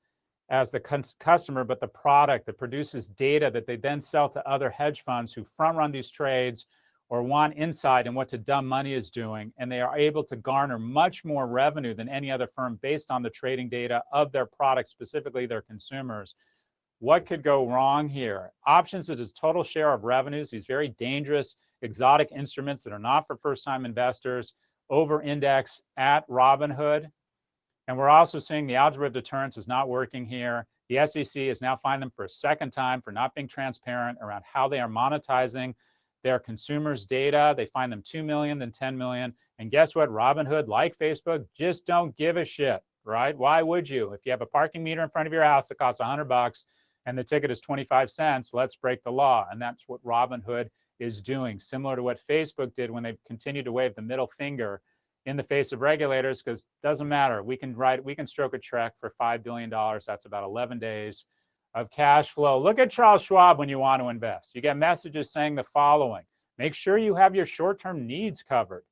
the customer, but the product that produces data that they then sell to other hedge funds who front run these trades or want insight in what the dumb money is doing, and they are able to garner much more revenue than any other firm based on the trading data of their products, specifically their consumers. What could go wrong here? Options is its total share of revenues, these very dangerous, exotic instruments that are not for first-time investors, over-index at Robinhood. And we're also seeing the algebra of deterrence is not working here. The SEC has now fined them for a second time for not being transparent around how they are monetizing their consumers' data. They fine them $2 million, then $10 million. And guess what? Robinhood, like Facebook, just don't give a shit, right? Why would you? If you have a parking meter in front of your house that costs $100 and the ticket is 25 cents, let's break the law. And that's what Robinhood is doing, similar to what Facebook did when they continued to wave the middle finger in the face of regulators, because it doesn't matter. We can stroke a check for $5 billion. That's about 11 days of cash flow. Look at Charles Schwab when you want to invest. You get messages saying the following: make sure you have your short-term needs covered.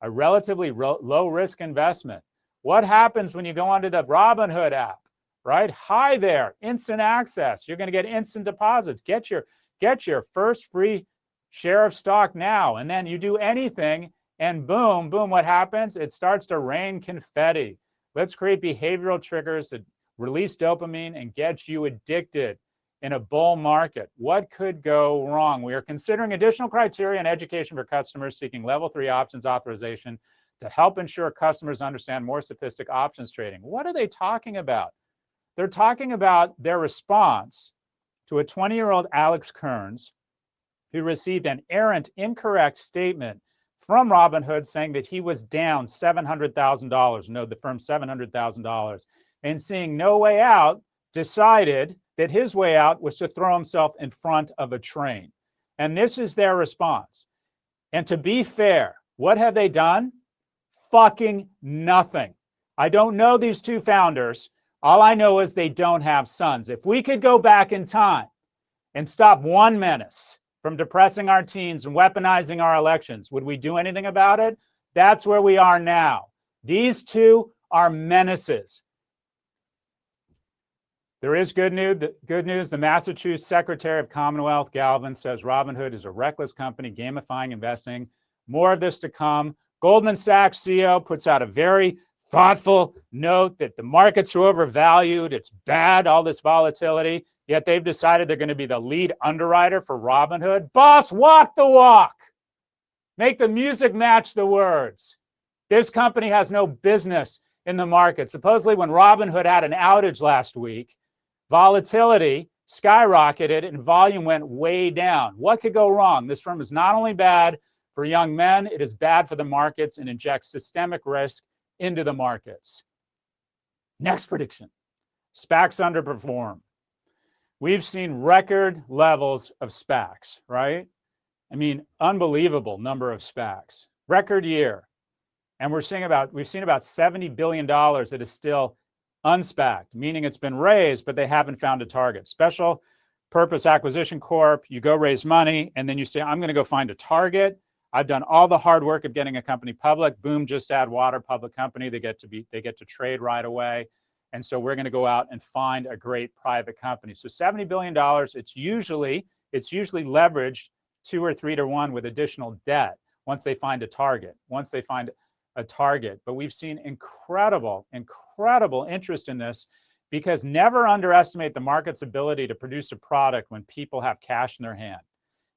A relatively low-risk investment. What happens when you go onto the Robinhood app, right? Hi there, instant access. You're going to get instant deposits. Get your first free share of stock now, and then you do anything, and boom, boom, what happens? It starts to rain confetti. Let's create behavioral triggers that release dopamine and get you addicted in a bull market. What could go wrong? We are considering additional criteria and education for customers seeking level 3 options authorization to help ensure customers understand more sophisticated options trading. What are they talking about? They're talking about their response to a 20-year-old Alex Kearns who received an errant, incorrect statement from Robinhood saying that he was down $700,000, no, the firm $700,000, and seeing no way out, decided that his way out was to throw himself in front of a train. And this is their response. And to be fair, what have they done? Fucking nothing. I don't know these two founders. All I know is they don't have sons. If we could go back in time and stop one menace from depressing our teens and weaponizing our elections, would we do anything about it? That's where we are now. These two are menaces. There is good news. The Massachusetts Secretary of Commonwealth, Galvin, says Robinhood is a reckless company gamifying investing. More of this to come. Goldman Sachs CEO puts out a very thoughtful note that the markets are overvalued. It's bad, all this volatility. Yet they've decided they're going to be the lead underwriter for Robinhood. Boss, walk the walk. Make the music match the words. This company has no business in the market. Supposedly when Robinhood had an outage last week, volatility skyrocketed and volume went way down. What could go wrong? This firm is not only bad for young men, it is bad for the markets and injects systemic risk into the markets. Next prediction. SPACs underperform. We've seen record levels of SPACs, right? I mean, unbelievable number of SPACs. Record year. And we've seen about $70 billion that is still unspacked, meaning it's been raised, but they haven't found a target. Special Purpose Acquisition Corp, you go raise money, and then you say, I'm going to go find a target. I've done all the hard work of getting a company public. Boom, just add water, public company. They get to trade right away. And so we're going to go out and find a great private company. So $70 billion, it's usually leveraged 2 or 3 to 1 with additional debt once they find a target, But we've seen incredible interest in this, because never underestimate the market's ability to produce a product when people have cash in their hand.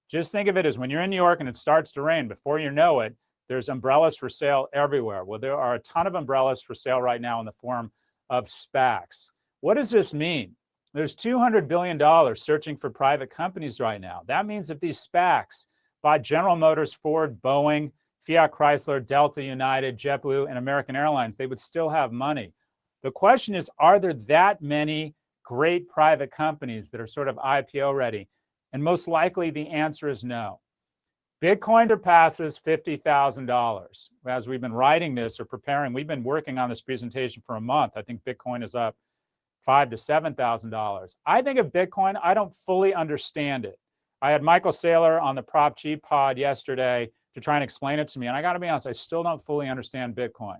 Just think of it as when you're in New York and it starts to rain, before you know it, there's umbrellas for sale everywhere. Well, there are a ton of umbrellas for sale right now in the form of SPACs. What does this mean? There's $200 billion searching for private companies right now. That means if these SPACs buy General Motors, Ford, Boeing, Fiat Chrysler, Delta, United, JetBlue, and American Airlines, they would still have money. The question is, are there that many great private companies that are sort of IPO ready? And most likely the answer is no. Bitcoin surpasses $50,000. As we've been writing this or preparing, we've been working on this presentation for a month. I think Bitcoin is up $5,000 to $7,000. I think of Bitcoin, I don't fully understand it. I had Michael Saylor on the Prof G pod yesterday to try and explain it to me. And I got to be honest, I still don't fully understand Bitcoin.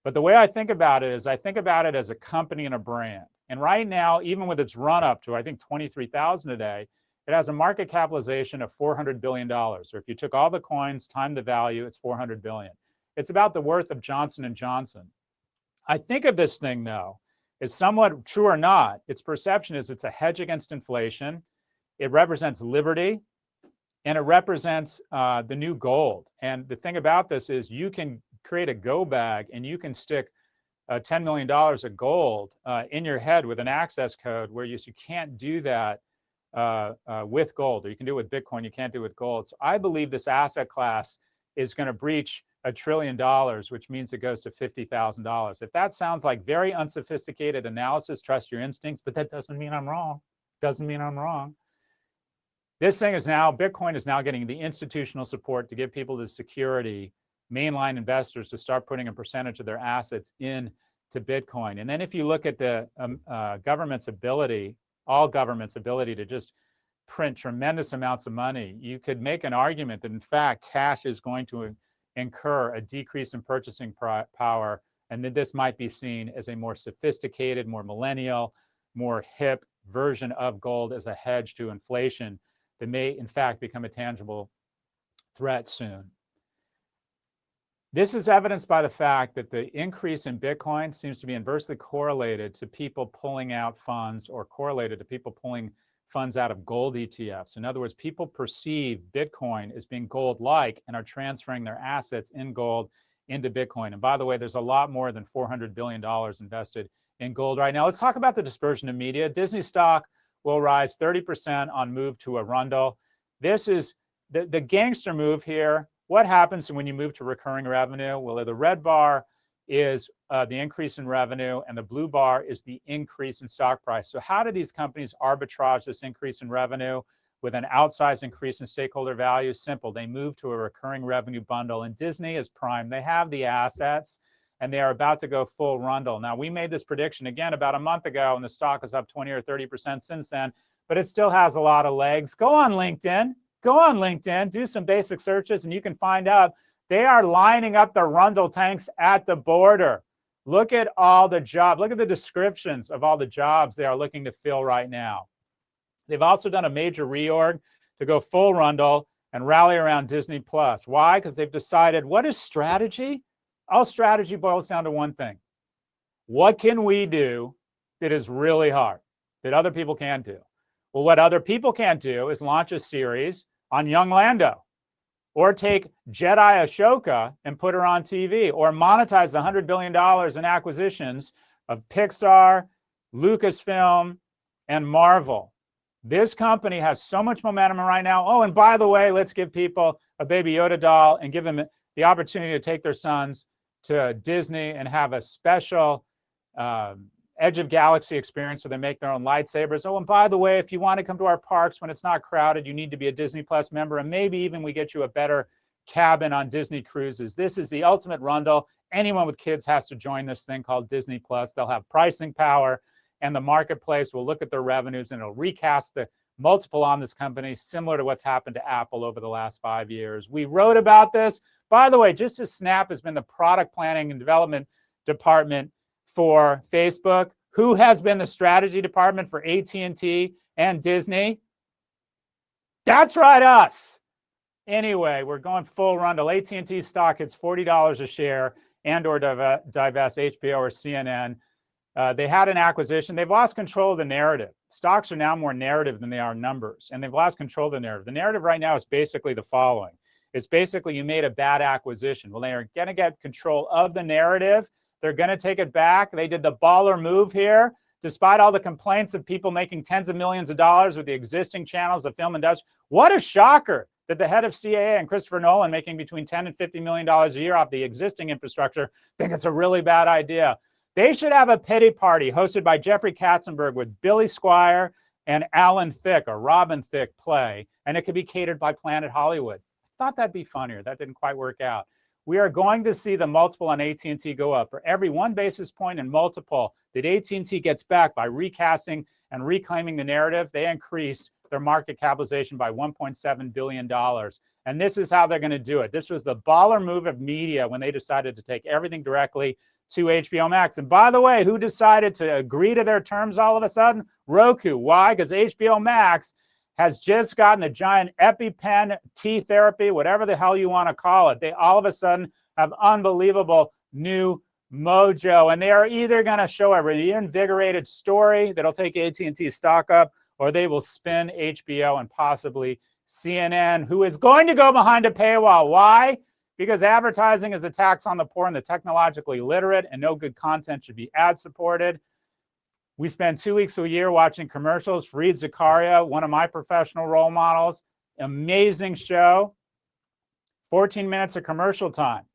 But the way I think about it is I think about it as a company and a brand. And right now, even with its run up to, I think, 23,000 a day, It has a market capitalization of $400 billion. Or if you took all the coins, time the value, it's $400 billion. It's about the worth of Johnson & Johnson. I think of this thing, though, as somewhat true or not. Its perception is it's a hedge against inflation. It represents liberty, and it represents the new gold. And the thing about this is you can create a go bag and you can stick $10 million of gold in your head with an access code, where you can't do that with gold, or you can do it with Bitcoin, you can't do it with gold. So I believe this asset class is going to breach $1 trillion, which means it goes to $50,000. If that sounds like very unsophisticated analysis, trust your instincts, but that doesn't mean I'm wrong. Doesn't mean I'm wrong. This thing is now, Bitcoin is now getting the institutional support to give people the security, mainline investors, to start putting a percentage of their assets into Bitcoin. And then if you look at the government's ability, all government's ability to just print tremendous amounts of money, you could make an argument that in fact cash is going to incur a decrease in purchasing power, and that this might be seen as a more sophisticated, more millennial, more hip version of gold as a hedge to inflation that may in fact become a tangible threat soon. This is evidenced by the fact that the increase in Bitcoin seems to be inversely correlated to people pulling out funds, or correlated to people pulling funds out of gold ETFs. In other words, people perceive Bitcoin as being gold-like and are transferring their assets in gold into Bitcoin. And by the way, there's a lot more than $400 billion invested in gold right now. Let's talk about the dispersion of media. Disney stock will rise 30% on move to a rundle. This is the gangster move here. What happens when you move to recurring revenue? Well, the red bar is the increase in revenue, and the blue bar is the increase in stock price. So how do these companies arbitrage this increase in revenue with an outsized increase in stakeholder value? Simple. They move to a recurring revenue bundle, and Disney is prime. They have the assets, and they are about to go full rundle. Now, we made this prediction again about a month ago, and the stock is up 20 or 30% since then, but it still has a lot of legs. Go on LinkedIn. Go on LinkedIn, do some basic searches, and you can find out they are lining up the rundle tanks at the border. Look at all the jobs. Look at the descriptions of all the jobs they are looking to fill right now. They've also done a major reorg to go full rundle and rally around Disney Plus. Why? Because they've decided, what is strategy? All strategy boils down to one thing. What can we do that is really hard, that other people can't do? Well, what other people can't do is launch a series on young Lando, or take Jedi Ashoka and put her on TV, or monetize $100 billion in acquisitions of Pixar, Lucasfilm, and Marvel. This company has so much momentum right now. Oh, and by the way, let's give people a Baby Yoda doll and give them the opportunity to take their sons to Disney and have a special Edge of Galaxy experience where they make their own lightsabers. Oh, and by the way, if you want to come to our parks when it's not crowded, you need to be a Disney Plus member, and maybe even we get you a better cabin on Disney cruises. This is the ultimate rundle. Anyone with kids has to join this thing called Disney Plus. They'll have pricing power, and the marketplace will look at their revenues, and it'll recast the multiple on this company, similar to what's happened to Apple over the last 5 years. We wrote about this. By the way, just as Snap has been the product planning and development department for Facebook, who has been the strategy department for AT&T and Disney? That's right, us. Anyway, we're going full rundle. AT&T stock hits $40 a share, and or divest HBO or CNN. They had an acquisition. They've lost control of the narrative. Stocks are now more narrative than they are numbers, and they've lost control of the narrative. The narrative right now is basically the following. It's basically you made a bad acquisition. Well, they are going to get control of the narrative. They're going to take it back. They did the baller move here, despite all the complaints of people making tens of millions of dollars with the existing channels of film industry. What a shocker that the head of CAA and Christopher Nolan, making between $10 and $50 million a year off the existing infrastructure, think it's a really bad idea. They should have a pity party hosted by Jeffrey Katzenberg with Billy Squire and Alan Thicke, or Robin Thicke, play, and it could be catered by Planet Hollywood. I thought that'd be funnier. That didn't quite work out. We are going to see the multiple on AT&T go up. For every 1 basis point in multiple that AT&T gets back by recasting and reclaiming the narrative, they increase their market capitalization by $1.7 billion. And this is how they're going to do it. This was the baller move of media when they decided to take everything directly to HBO Max. And by the way, who decided to agree to their terms all of a sudden? Roku. Why? Because HBO Max has just gotten a giant EpiPen T therapy, whatever the hell you want to call it. They all of a sudden have unbelievable new mojo, and they are either going to show a reinvigorated story that'll take AT&T stock up, or they will spin HBO and possibly CNN, who is going to go behind a paywall. Why? Because advertising is a tax on the poor and the technologically literate, and no good content should be ad-supported. We spend 2 weeks a year watching commercials. Reed Zakaria, one of my professional role models, amazing show. 14 minutes of commercial time.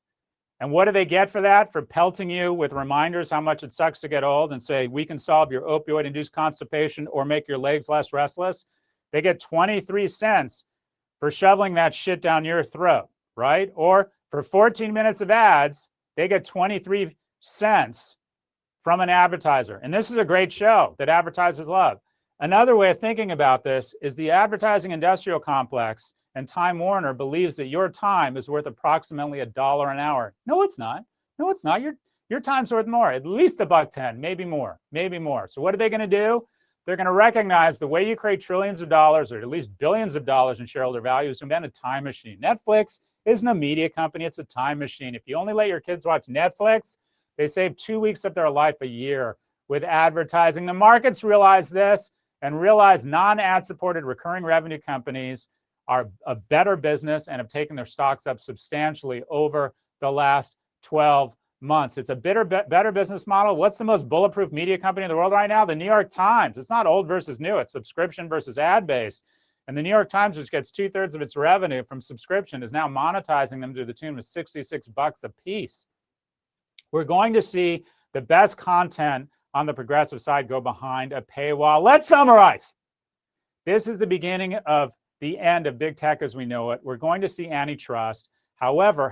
And what do they get for that? For pelting you with reminders how much it sucks to get old and say, we can solve your opioid-induced constipation or make your legs less restless. They get 23 cents for shoveling that shit down your throat, right? Or for 14 minutes of ads, they get 23 cents from an advertiser. And this is a great show that advertisers love. Another way of thinking about this is the advertising industrial complex and Time Warner believes that your time is worth approximately $1 an hour. No, it's not. No, it's not. Your time's worth more, at least $1.10, maybe more, maybe more. So what are they going to do? They're going to recognize the way you create trillions of dollars, or at least billions of dollars in shareholder value, is to invent a time machine. Netflix isn't a media company. It's a time machine. If you only let your kids watch Netflix, they save 2 weeks of their life a year with advertising. The markets realize this and realize non-ad supported recurring revenue companies are a better business and have taken their stocks up substantially over the last 12 months. It's a better business model. What's the most bulletproof media company in the world right now? The New York Times. It's not old versus new. It's subscription versus ad-based. And the New York Times, which gets 2/3 of its revenue from subscription, is now monetizing them to the tune of $66 a piece. We're going to see the best content on the progressive side go behind a paywall. Let's summarize. This is the beginning of the end of big tech as we know it. We're going to see antitrust. However,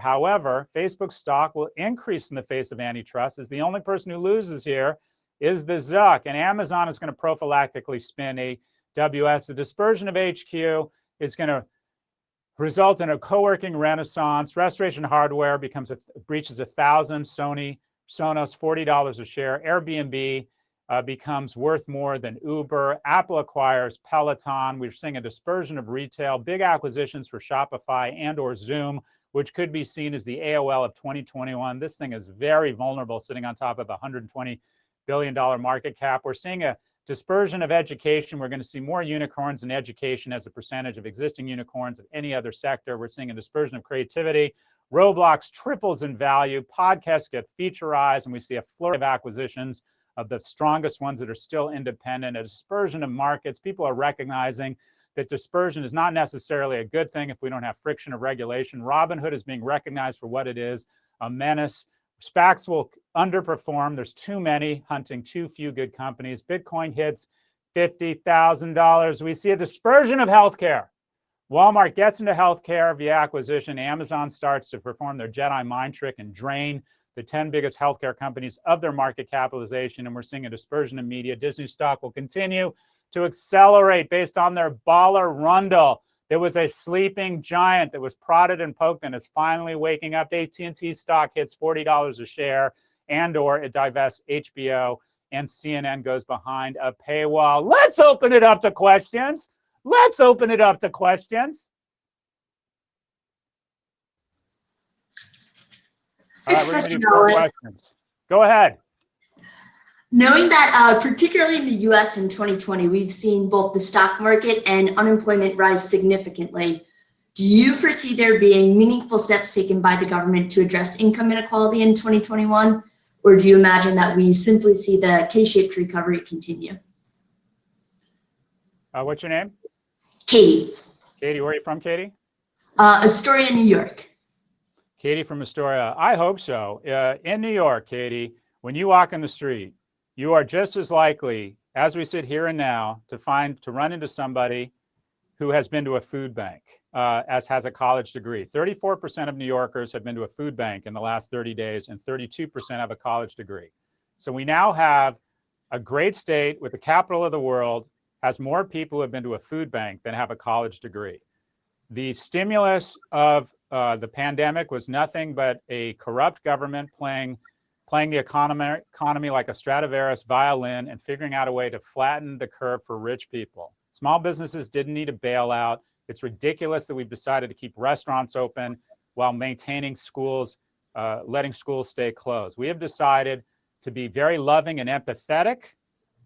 Facebook's stock will increase in the face of antitrust, as the only person who loses here is the Zuck. And Amazon is going to prophylactically spin AWS. The dispersion of HQ is going to result in a co-working renaissance. Restoration Hardware breaches 1,000. Sonos $40 a share. Airbnb becomes worth more than Uber. Apple acquires Peloton. We're seeing a dispersion of retail, big acquisitions for Shopify and or Zoom, which could be seen as the AOL of 2021. This thing is very vulnerable, sitting on top of a $120 billion market cap. We're seeing a dispersion of education. We're going to see more unicorns in education as a percentage of existing unicorns of any other sector. We're seeing a dispersion of creativity. Roblox triples in value. Podcasts get featurized, and we see a flurry of acquisitions of the strongest ones that are still independent. A dispersion of markets. People are recognizing that dispersion is not necessarily a good thing if we don't have friction of regulation. Robinhood is being recognized for what it is, a menace. SPACs will underperform. There's too many hunting too few good companies. Bitcoin hits $50,000. We see a dispersion of healthcare. Walmart gets into healthcare via acquisition. Amazon starts to perform their Jedi mind trick and drain the 10 biggest healthcare companies of their market capitalization. And we're seeing a dispersion of media. Disney stock will continue to accelerate based on their baller rundle. There was a sleeping giant that was prodded and poked and is finally waking up. AT&T stock hits $40 a share, and or it divests HBO, and CNN goes behind a paywall. Let's open it up to questions. Let's open it up to questions. All right, we're going to do 4 questions. Go ahead. Knowing that particularly in the US in 2020, we've seen both the stock market and unemployment rise significantly, do you foresee there being meaningful steps taken by the government to address income inequality in 2021? Or do you imagine that we simply see the K-shaped recovery continue? What's your name? Katie. Katie, where are you from, Katie? Astoria, New York. Katie from Astoria. I hope so. In New York, Katie, when you walk in the street, you are just as likely, as we sit here and now, to run into somebody who has been to a food bank, as has a college degree. 34% of New Yorkers have been to a food bank in the last 30 days, and 32% have a college degree. So we now have a great state with the capital of the world, has more people who have been to a food bank than have a college degree. The stimulus of the pandemic was nothing but a corrupt government playing the economy like a Stradivarius violin and figuring out a way to flatten the curve for rich people. Small businesses didn't need a bailout. It's ridiculous that we've decided to keep restaurants open while maintaining schools, letting schools stay closed. We have decided to be very loving and empathetic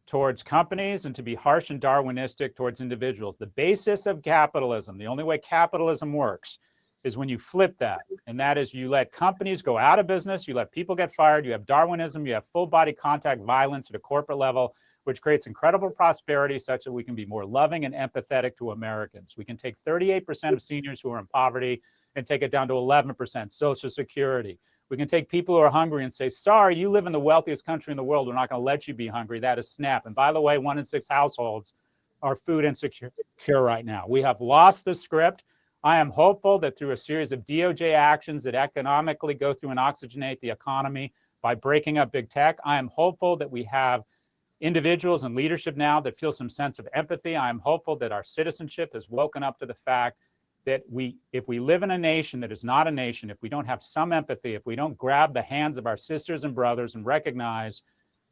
towards companies and to be harsh and Darwinistic towards individuals. The basis of capitalism, the only way capitalism works, is when you flip that. And that is you let companies go out of business, you let people get fired, you have Darwinism, you have full body contact violence at a corporate level, which creates incredible prosperity such that we can be more loving and empathetic to Americans. We can take 38% of seniors who are in poverty and take it down to 11%, Social Security. We can take people who are hungry and say, sorry, you live in the wealthiest country in the world. We're not going to let you be hungry. That is SNAP. And by the way, 1 in 6 households are food insecure right now. We have lost the script. I am hopeful that through a series of DOJ actions that economically go through and oxygenate the economy by breaking up big tech, I am hopeful that we have individuals and leadership now that feel some sense of empathy. I am hopeful that our citizenship has woken up to the fact that if we live in a nation that is not a nation, if we don't have some empathy, if we don't grab the hands of our sisters and brothers and recognize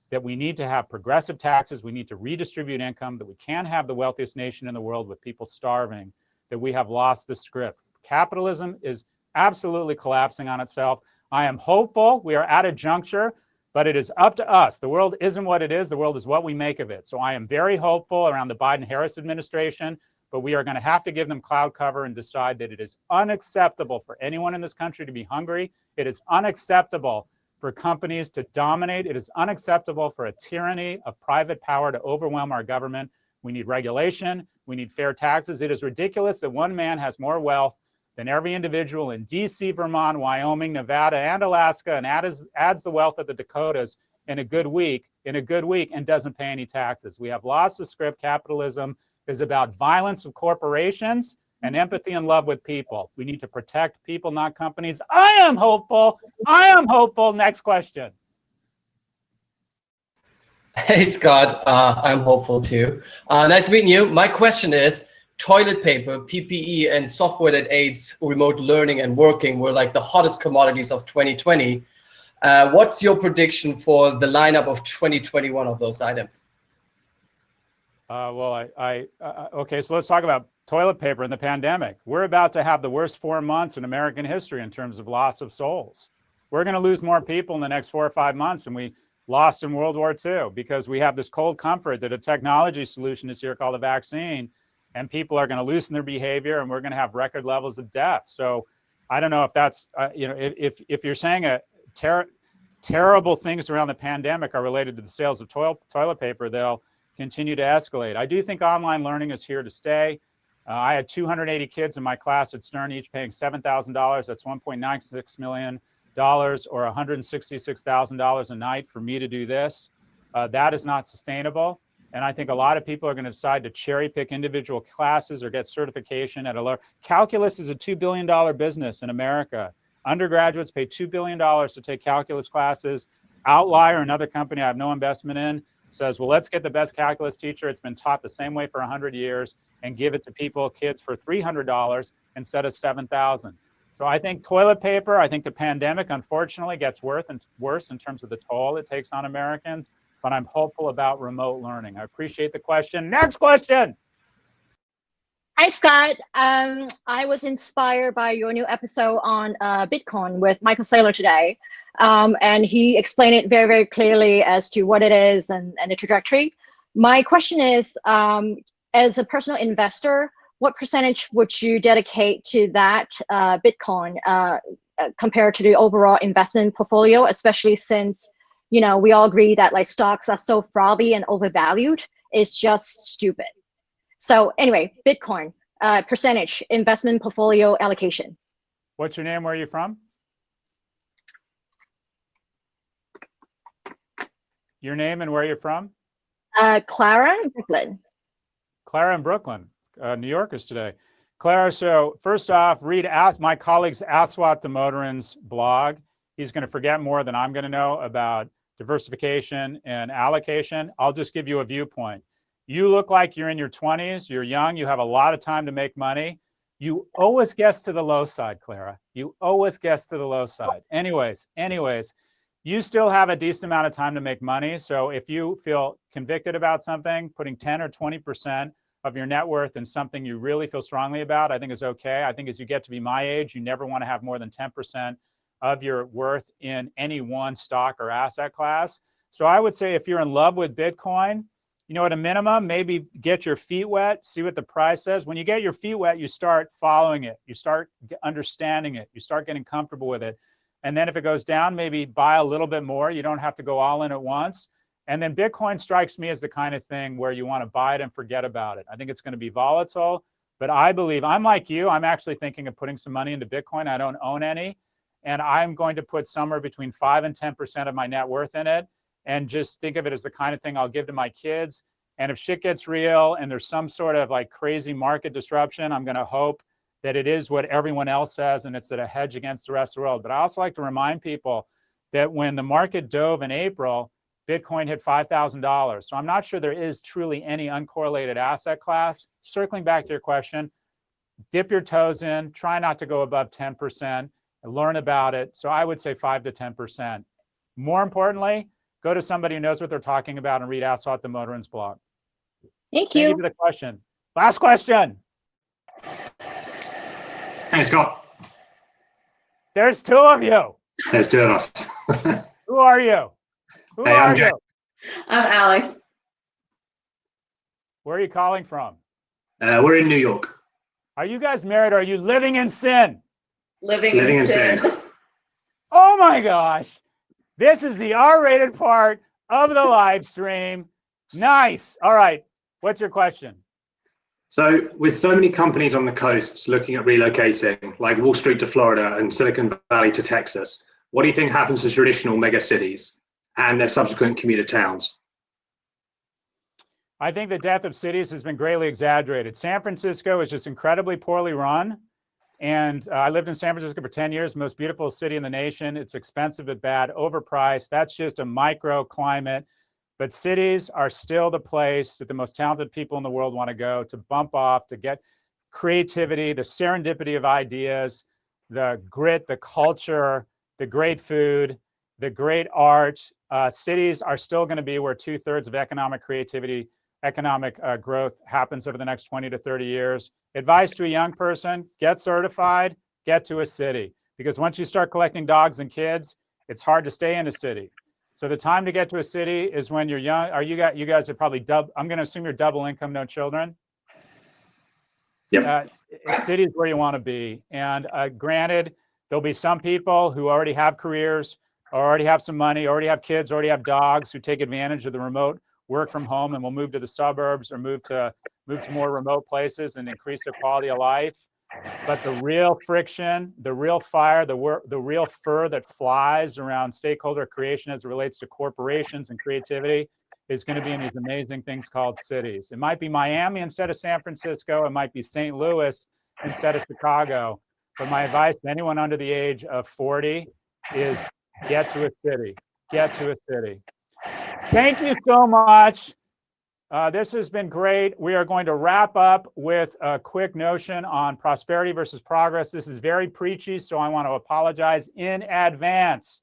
that we need to have progressive taxes, we need to redistribute income, that we can't have the wealthiest nation in the world with people starving, that we have lost the script. Capitalism is absolutely collapsing on itself. I am hopeful. We are at a juncture, but it is up to us. The world isn't what it is. The world is what we make of it. So I am very hopeful around the Biden-Harris administration, but we are going to have to give them cloud cover and decide that it is unacceptable for anyone in this country to be hungry. It is unacceptable for companies to dominate. It is unacceptable for a tyranny of private power to overwhelm our government. We need regulation. We need fair taxes. It is ridiculous that one man has more wealth than every individual in DC, Vermont, Wyoming, Nevada, and Alaska, and adds the wealth of the Dakotas in a good week, and doesn't pay any taxes. We have lost the script. Capitalism is about violence with corporations and empathy and love with people. We need to protect people, not companies. I am hopeful. I am hopeful. Next question. Hey, Scott. I'm hopeful too. Nice meeting you. My question is, toilet paper, PPE, and software that aids remote learning and working were like the hottest commodities of 2020. What's your prediction for the lineup of 2021 of those items? Okay, so let's talk about toilet paper and the pandemic. We're about to have the worst 4 months in American history in terms of loss of souls. We're going to lose more people in the next 4 or 5 months than we lost in World War II, because we have this cold comfort that a technology solution is here called a vaccine, and people are going to loosen their behavior, and we're going to have record levels of death. So I don't know if that's, if you're saying terrible things around the pandemic are related to the sales of toilet paper, they'll continue to escalate. I do think online learning is here to stay. I had 280 kids in my class at Stern, each paying $7,000. That's $1.96 million or $166,000 a night for me to do this. That is not sustainable. And I think a lot of people are going to decide to cherry pick individual classes or get certification at a lower. Calculus is a $2 billion business in America. Undergraduates pay $2 billion to take calculus classes. Outlier, another company I have no investment in, says, well, let's get the best calculus teacher. It's been taught the same way for 100 years and give it to kids for $300 instead of $7,000. So I think toilet paper, I think the pandemic, unfortunately, gets worse in terms of the toll it takes on Americans, but I'm hopeful about remote learning. I appreciate the question. Next question. Hi, Scott. I was inspired by your new episode on Bitcoin with Michael Saylor today. And he explained it very, very clearly as to what it is and the trajectory. My question is, as a personal investor, what percentage would you dedicate to that Bitcoin compared to the overall investment portfolio, especially since, we all agree that like stocks are so frothy and overvalued? It's just stupid. So anyway, Bitcoin, percentage, investment portfolio allocation. What's your name? Where are you from? Your name and where you're from? Clara, Brooklyn. Clara in Brooklyn. New Yorkers today. Clara, so first off, read my colleague's Aswat Damodaran's blog. He's going to forget more than I'm going to know about diversification and allocation. I'll just give you a viewpoint. You look like you're in your 20s, you're young, you have a lot of time to make money. You always guess to the low side, Clara. You always guess to the low side. Anyways, you still have a decent amount of time to make money. So if you feel convicted about something, putting 10 or 20% of your net worth in something you really feel strongly about, I think is okay. I think as you get to be my age, you never want to have more than 10% of your worth in any one stock or asset class. So I would say if you're in love with Bitcoin, you know, at a minimum, maybe get your feet wet, see what the price is. When you get your feet wet, you start following it. You start understanding it. You start getting comfortable with it. And then if it goes down, maybe buy a little bit more. You don't have to go all in at once. And then Bitcoin strikes me as the kind of thing where you want to buy it and forget about it. I think it's going to be volatile, but I believe, I'm like you, I'm actually thinking of putting some money into Bitcoin. I don't own any. And I'm going to put somewhere between 5 and 10% of my net worth in it. And just think of it as the kind of thing I'll give to my kids. And if shit gets real and there's some sort of like crazy market disruption, I'm going to hope that it is what everyone else says and it's at a hedge against the rest of the world. But I also like to remind people that when the market dove in April, Bitcoin hit $5,000. So I'm not sure there is truly any uncorrelated asset class. Circling back to your question, dip your toes in, try not to go above 10%, and learn about it. So I would say 5 to 10%. More importantly, go to somebody who knows what they're talking about and read Asphalt the Motorins blog. Thank you. Thank you for the question. Last question. Thanks, Scott. There's 2 of you. There's 2 of us. Who are you? Who Hey, are I'm Jay. you? I'm Alex. Where are you calling from? We're in New York. Are you guys married or are you living in sin? Living Living in in sin. sin. Oh my gosh. This is the R-rated part of the live stream. Nice. All right. What's your question? So with so many companies on the coasts looking at relocating, like Wall Street to Florida and Silicon Valley to Texas, what do you think happens to traditional mega cities and their subsequent commuter towns? I think the death of cities has been greatly exaggerated. San Francisco is just incredibly poorly run. And I lived in San Francisco for 10 years, most beautiful city in the nation. It's expensive but bad, overpriced. That's just a microclimate. But cities are still the place that the most talented people in the world want to go to bump off, to get creativity, the serendipity of ideas, the grit, the culture, the great food, the great art. Cities are still going to be where 2/3 of economic creativity, economic growth happens over the next 20 to 30 years. Advice to a young person, get certified, get to a city. Because once you start collecting dogs and kids, it's hard to stay in a city. So the time to get to a city is when you're young. You guys are probably I'm going to assume you're double income, no children. Yep. City is where you want to be. And granted, there'll be some people who already have careers, or already have some money, already have kids, already have dogs who take advantage of the remote work from home and will move to the suburbs or move to more remote places and increase their quality of life. But the real friction, the real fire, the real fur that flies around stakeholder creation as it relates to corporations and creativity is going to be in these amazing things called cities. It might be Miami instead of San Francisco. It might be St. Louis instead of Chicago. But my advice to anyone under the age of 40 is get to a city. Get to a city. Thank you so much. This has been great. We are going to wrap up with a quick notion on prosperity versus progress. This is very preachy, so I want to apologize in advance.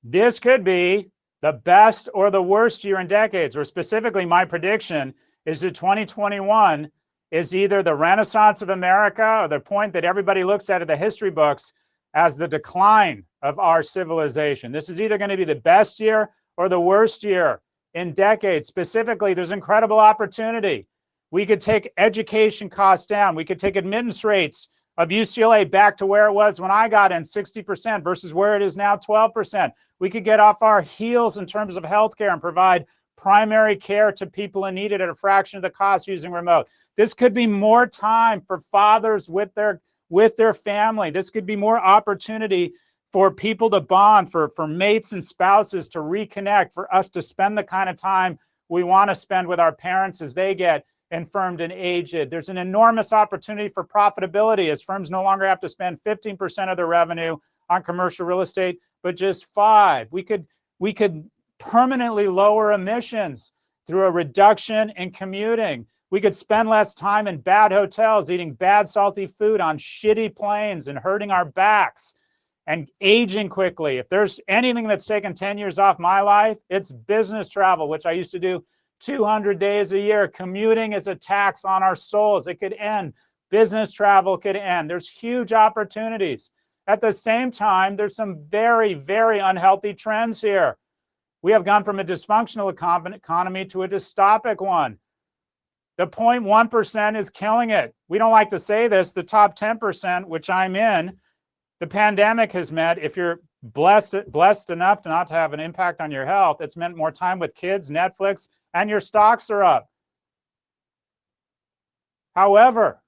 This could be the best or the worst year in decades, or specifically my prediction is that 2021 is either the renaissance of America or the point that everybody looks at in the history books as the decline of our civilization. This is either going to be the best year or the worst year in decades. Specifically, there's incredible opportunity. We could take education costs down. We could take admittance rates of UCLA back to where it was when I got in, 60% versus where it is now, 12%. We could get off our heels in terms of healthcare and provide primary care to people in need at a fraction of the cost using remote. This could be more time for fathers with their family. This could be more opportunity for people to bond, for mates and spouses to reconnect, for us to spend the kind of time we want to spend with our parents as they get infirmed and aged. There's an enormous opportunity for profitability as firms no longer have to spend 15% of their revenue on commercial real estate, but just 5%. We could permanently lower emissions through a reduction in commuting. We could spend less time in bad hotels, eating bad salty food on shitty planes and hurting our backs and aging quickly. If there's anything that's taken 10 years off my life, it's business travel, which I used to do 200 days a year. Commuting is a tax on our souls. It could end. Business travel could end. There's huge opportunities. At the same time, there's some very, very unhealthy trends here. We have gone from a dysfunctional economy to a dystopic one. The 0.1% is killing it. We don't like to say this. The top 10%, which I'm in, the pandemic has meant, if you're blessed enough to not to have an impact on your health, it's meant more time with kids, Netflix, and your stocks are up. However,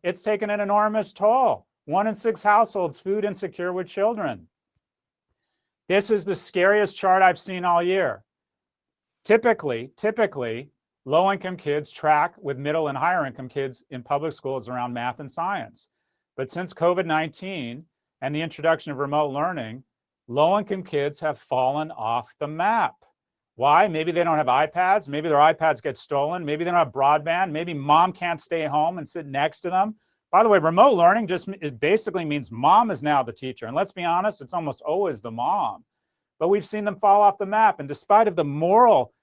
it's taken an enormous toll. 1 in 6 households food insecure with children. This is the scariest chart I've seen all year. Typically, low-income kids track with middle and higher-income kids in public schools around math and science. But since COVID-19 and the introduction of remote learning, low-income kids have fallen off the map. Why? Maybe they don't have iPads. Maybe their iPads get stolen. Maybe they don't have broadband. Maybe mom can't stay home and sit next to them. By the way, remote learning basically means mom is now the teacher. And let's be honest, it's almost always the mom. But we've seen them fall off the map. And despite of the moral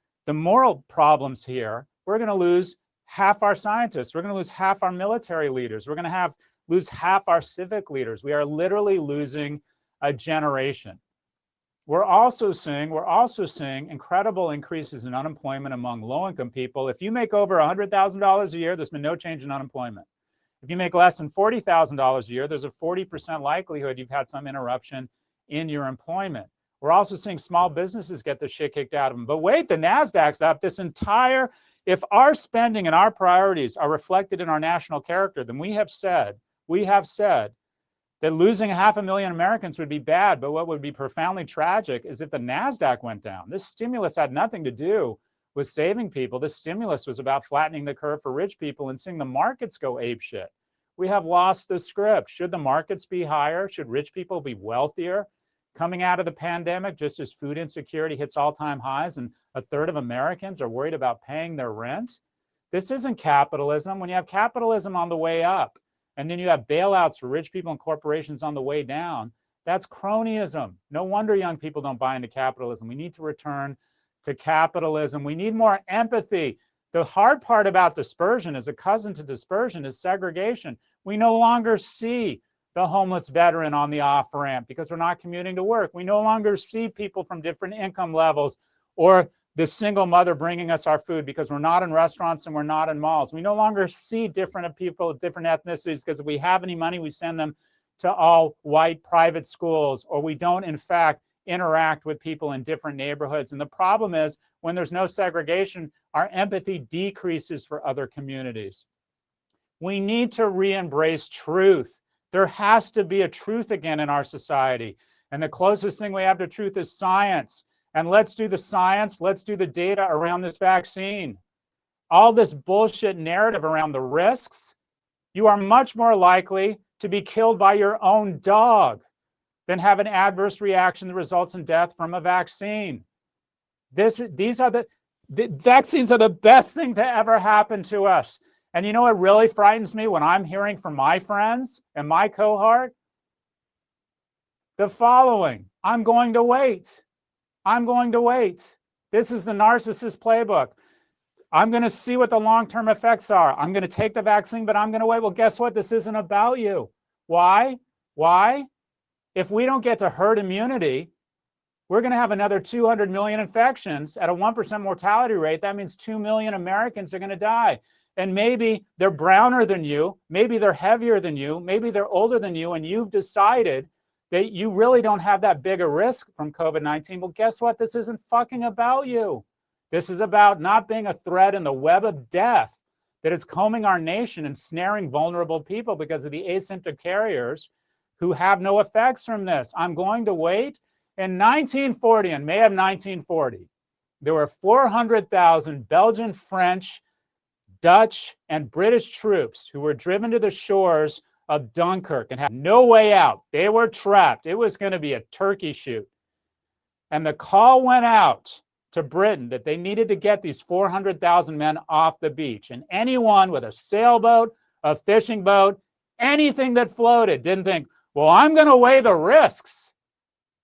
problems here, we're going to lose half our scientists. We're going to lose half our military leaders. We're going to lose half our civic leaders. We are literally losing a generation. We're also seeing incredible increases in unemployment among low-income people. If you make over $100,000 a year, there's been no change in unemployment. If you make less than $40,000 a year, there's a 40% likelihood you've had some interruption in your employment. We're also seeing small businesses get the shit kicked out of them. But wait, the NASDAQ's up. If our spending and our priorities are reflected in our national character, then we have said that losing 500,000 Americans would be bad. But what would be profoundly tragic is if the NASDAQ went down. This stimulus had nothing to do with saving people. This stimulus was about flattening the curve for rich people and seeing the markets go apeshit. We have lost the script. Should the markets be higher? Should rich people be wealthier? Coming out of the pandemic, just as food insecurity hits all-time highs and a third of Americans are worried about paying their rent. This isn't capitalism. When you have capitalism on the way up, and then you have bailouts for rich people and corporations on the way down, that's cronyism. No wonder young people don't buy into capitalism. We need to return to capitalism. We need more empathy. The hard part about dispersion, as a cousin to dispersion, is segregation. We no longer see the homeless veteran on the off-ramp because we're not commuting to work. We no longer see people from different income levels or the single mother bringing us our food because we're not in restaurants and we're not in malls. We no longer see different people of different ethnicities because if we have any money, we send them to all white private schools, or we don't, in fact, interact with people in different neighborhoods. And the problem is when there's no segregation, our empathy decreases for other communities. We need to re-embrace truth. There has to be a truth again in our society. And the closest thing we have to truth is science. And let's do the science, let's do the data around this vaccine. All this bullshit narrative around the risks, you are much more likely to be killed by your own dog than have an adverse reaction that results in death from a vaccine. Vaccines are the best thing to ever happen to us. And you know what really frightens me when I'm hearing from my friends and my cohort? The following: I'm going to wait. I'm going to wait. This is the narcissist playbook. I'm going to see what the long-term effects are. I'm going to take the vaccine, but I'm going to wait. Well, guess what? This isn't about you. Why? If we don't get to herd immunity, we're going to have another 200 million infections at a 1% mortality rate. That means 2 million Americans are going to die. And maybe they're browner than you. Maybe they're heavier than you. Maybe they're older than you. And you've decided that you really don't have that big a risk from COVID-19. Well, guess what? This isn't fucking about you. This is about not being a thread in the web of death that is combing our nation and snaring vulnerable people because of the asymptomatic carriers who have no effects from this. I'm going to wait. In 1940, in May of 1940, there were 400,000 Belgian, French, Dutch, and British troops who were driven to the shores of Dunkirk and had no way out. They were trapped. It was going to be a turkey shoot. And the call went out to Britain that they needed to get these 400,000 men off the beach. And anyone with a sailboat, a fishing boat, anything that floated didn't think, well, I'm going to weigh the risks.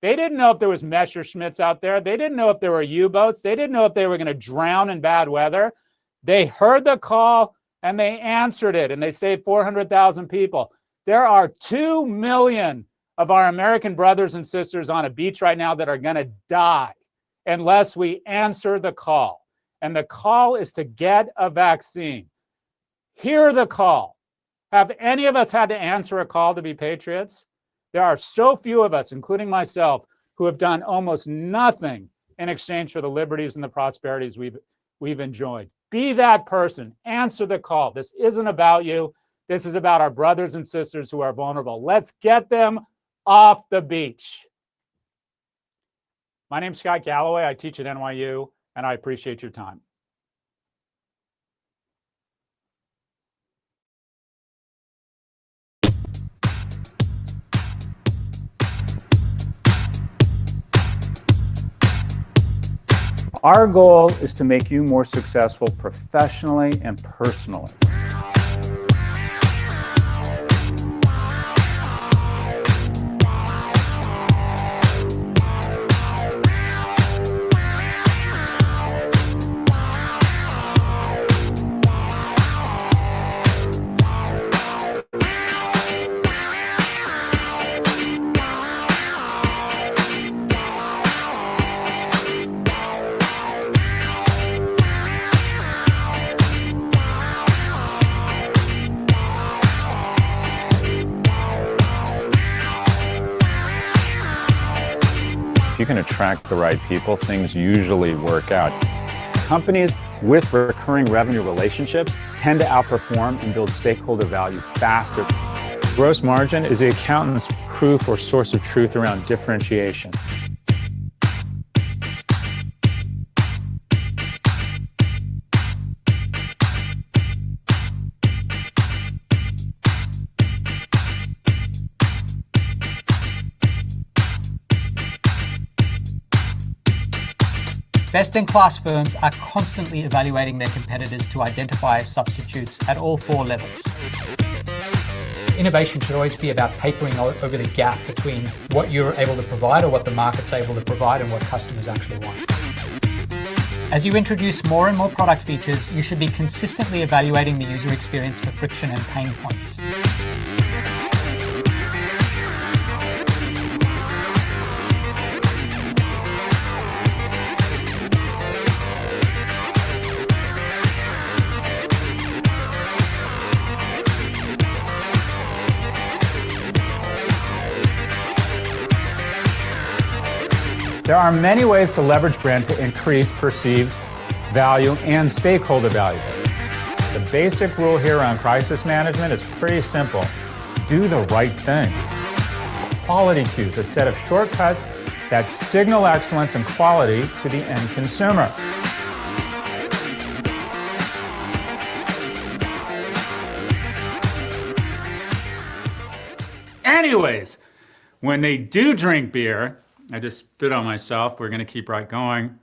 They didn't know if there was Messerschmitts out there. They didn't know if there were U-boats. They didn't know if they were going to drown in bad weather. They heard the call and they answered it, and they saved 400,000 people. There are 2 million of our American brothers and sisters on a beach right now that are going to die unless we answer the call. And the call is to get a vaccine. Hear the call. Have any of us had to answer a call to be patriots? There are so few of us, including myself, who have done almost nothing in exchange for the liberties and the prosperities we've enjoyed. Be that person. Answer the call. This isn't about you. This is about our brothers and sisters who are vulnerable. Let's get them off the beach. My name's Scott Galloway. I teach at NYU, and I appreciate your time. Our goal is to make you more successful professionally and personally. If you can attract the right people, things usually work out. Companies with recurring revenue relationships tend to outperform and build stakeholder value faster. Gross margin is the accountant's proof or source of truth around differentiation. Best-in-class firms are constantly evaluating their competitors to identify substitutes at all 4 levels. Innovation should always be about papering over the gap between what you're able to provide or what the market's able to provide and what customers actually want. As you introduce more and more product features, you should be consistently evaluating the user experience for friction and pain points. There are many ways to leverage brand to increase perceived value and stakeholder value. The basic rule here on crisis management is pretty simple. Do the right thing. Quality cues, a set of shortcuts that signal excellence and quality to the end consumer. Anyways, when they do drink beer, I just spit on myself. We're going to keep right going.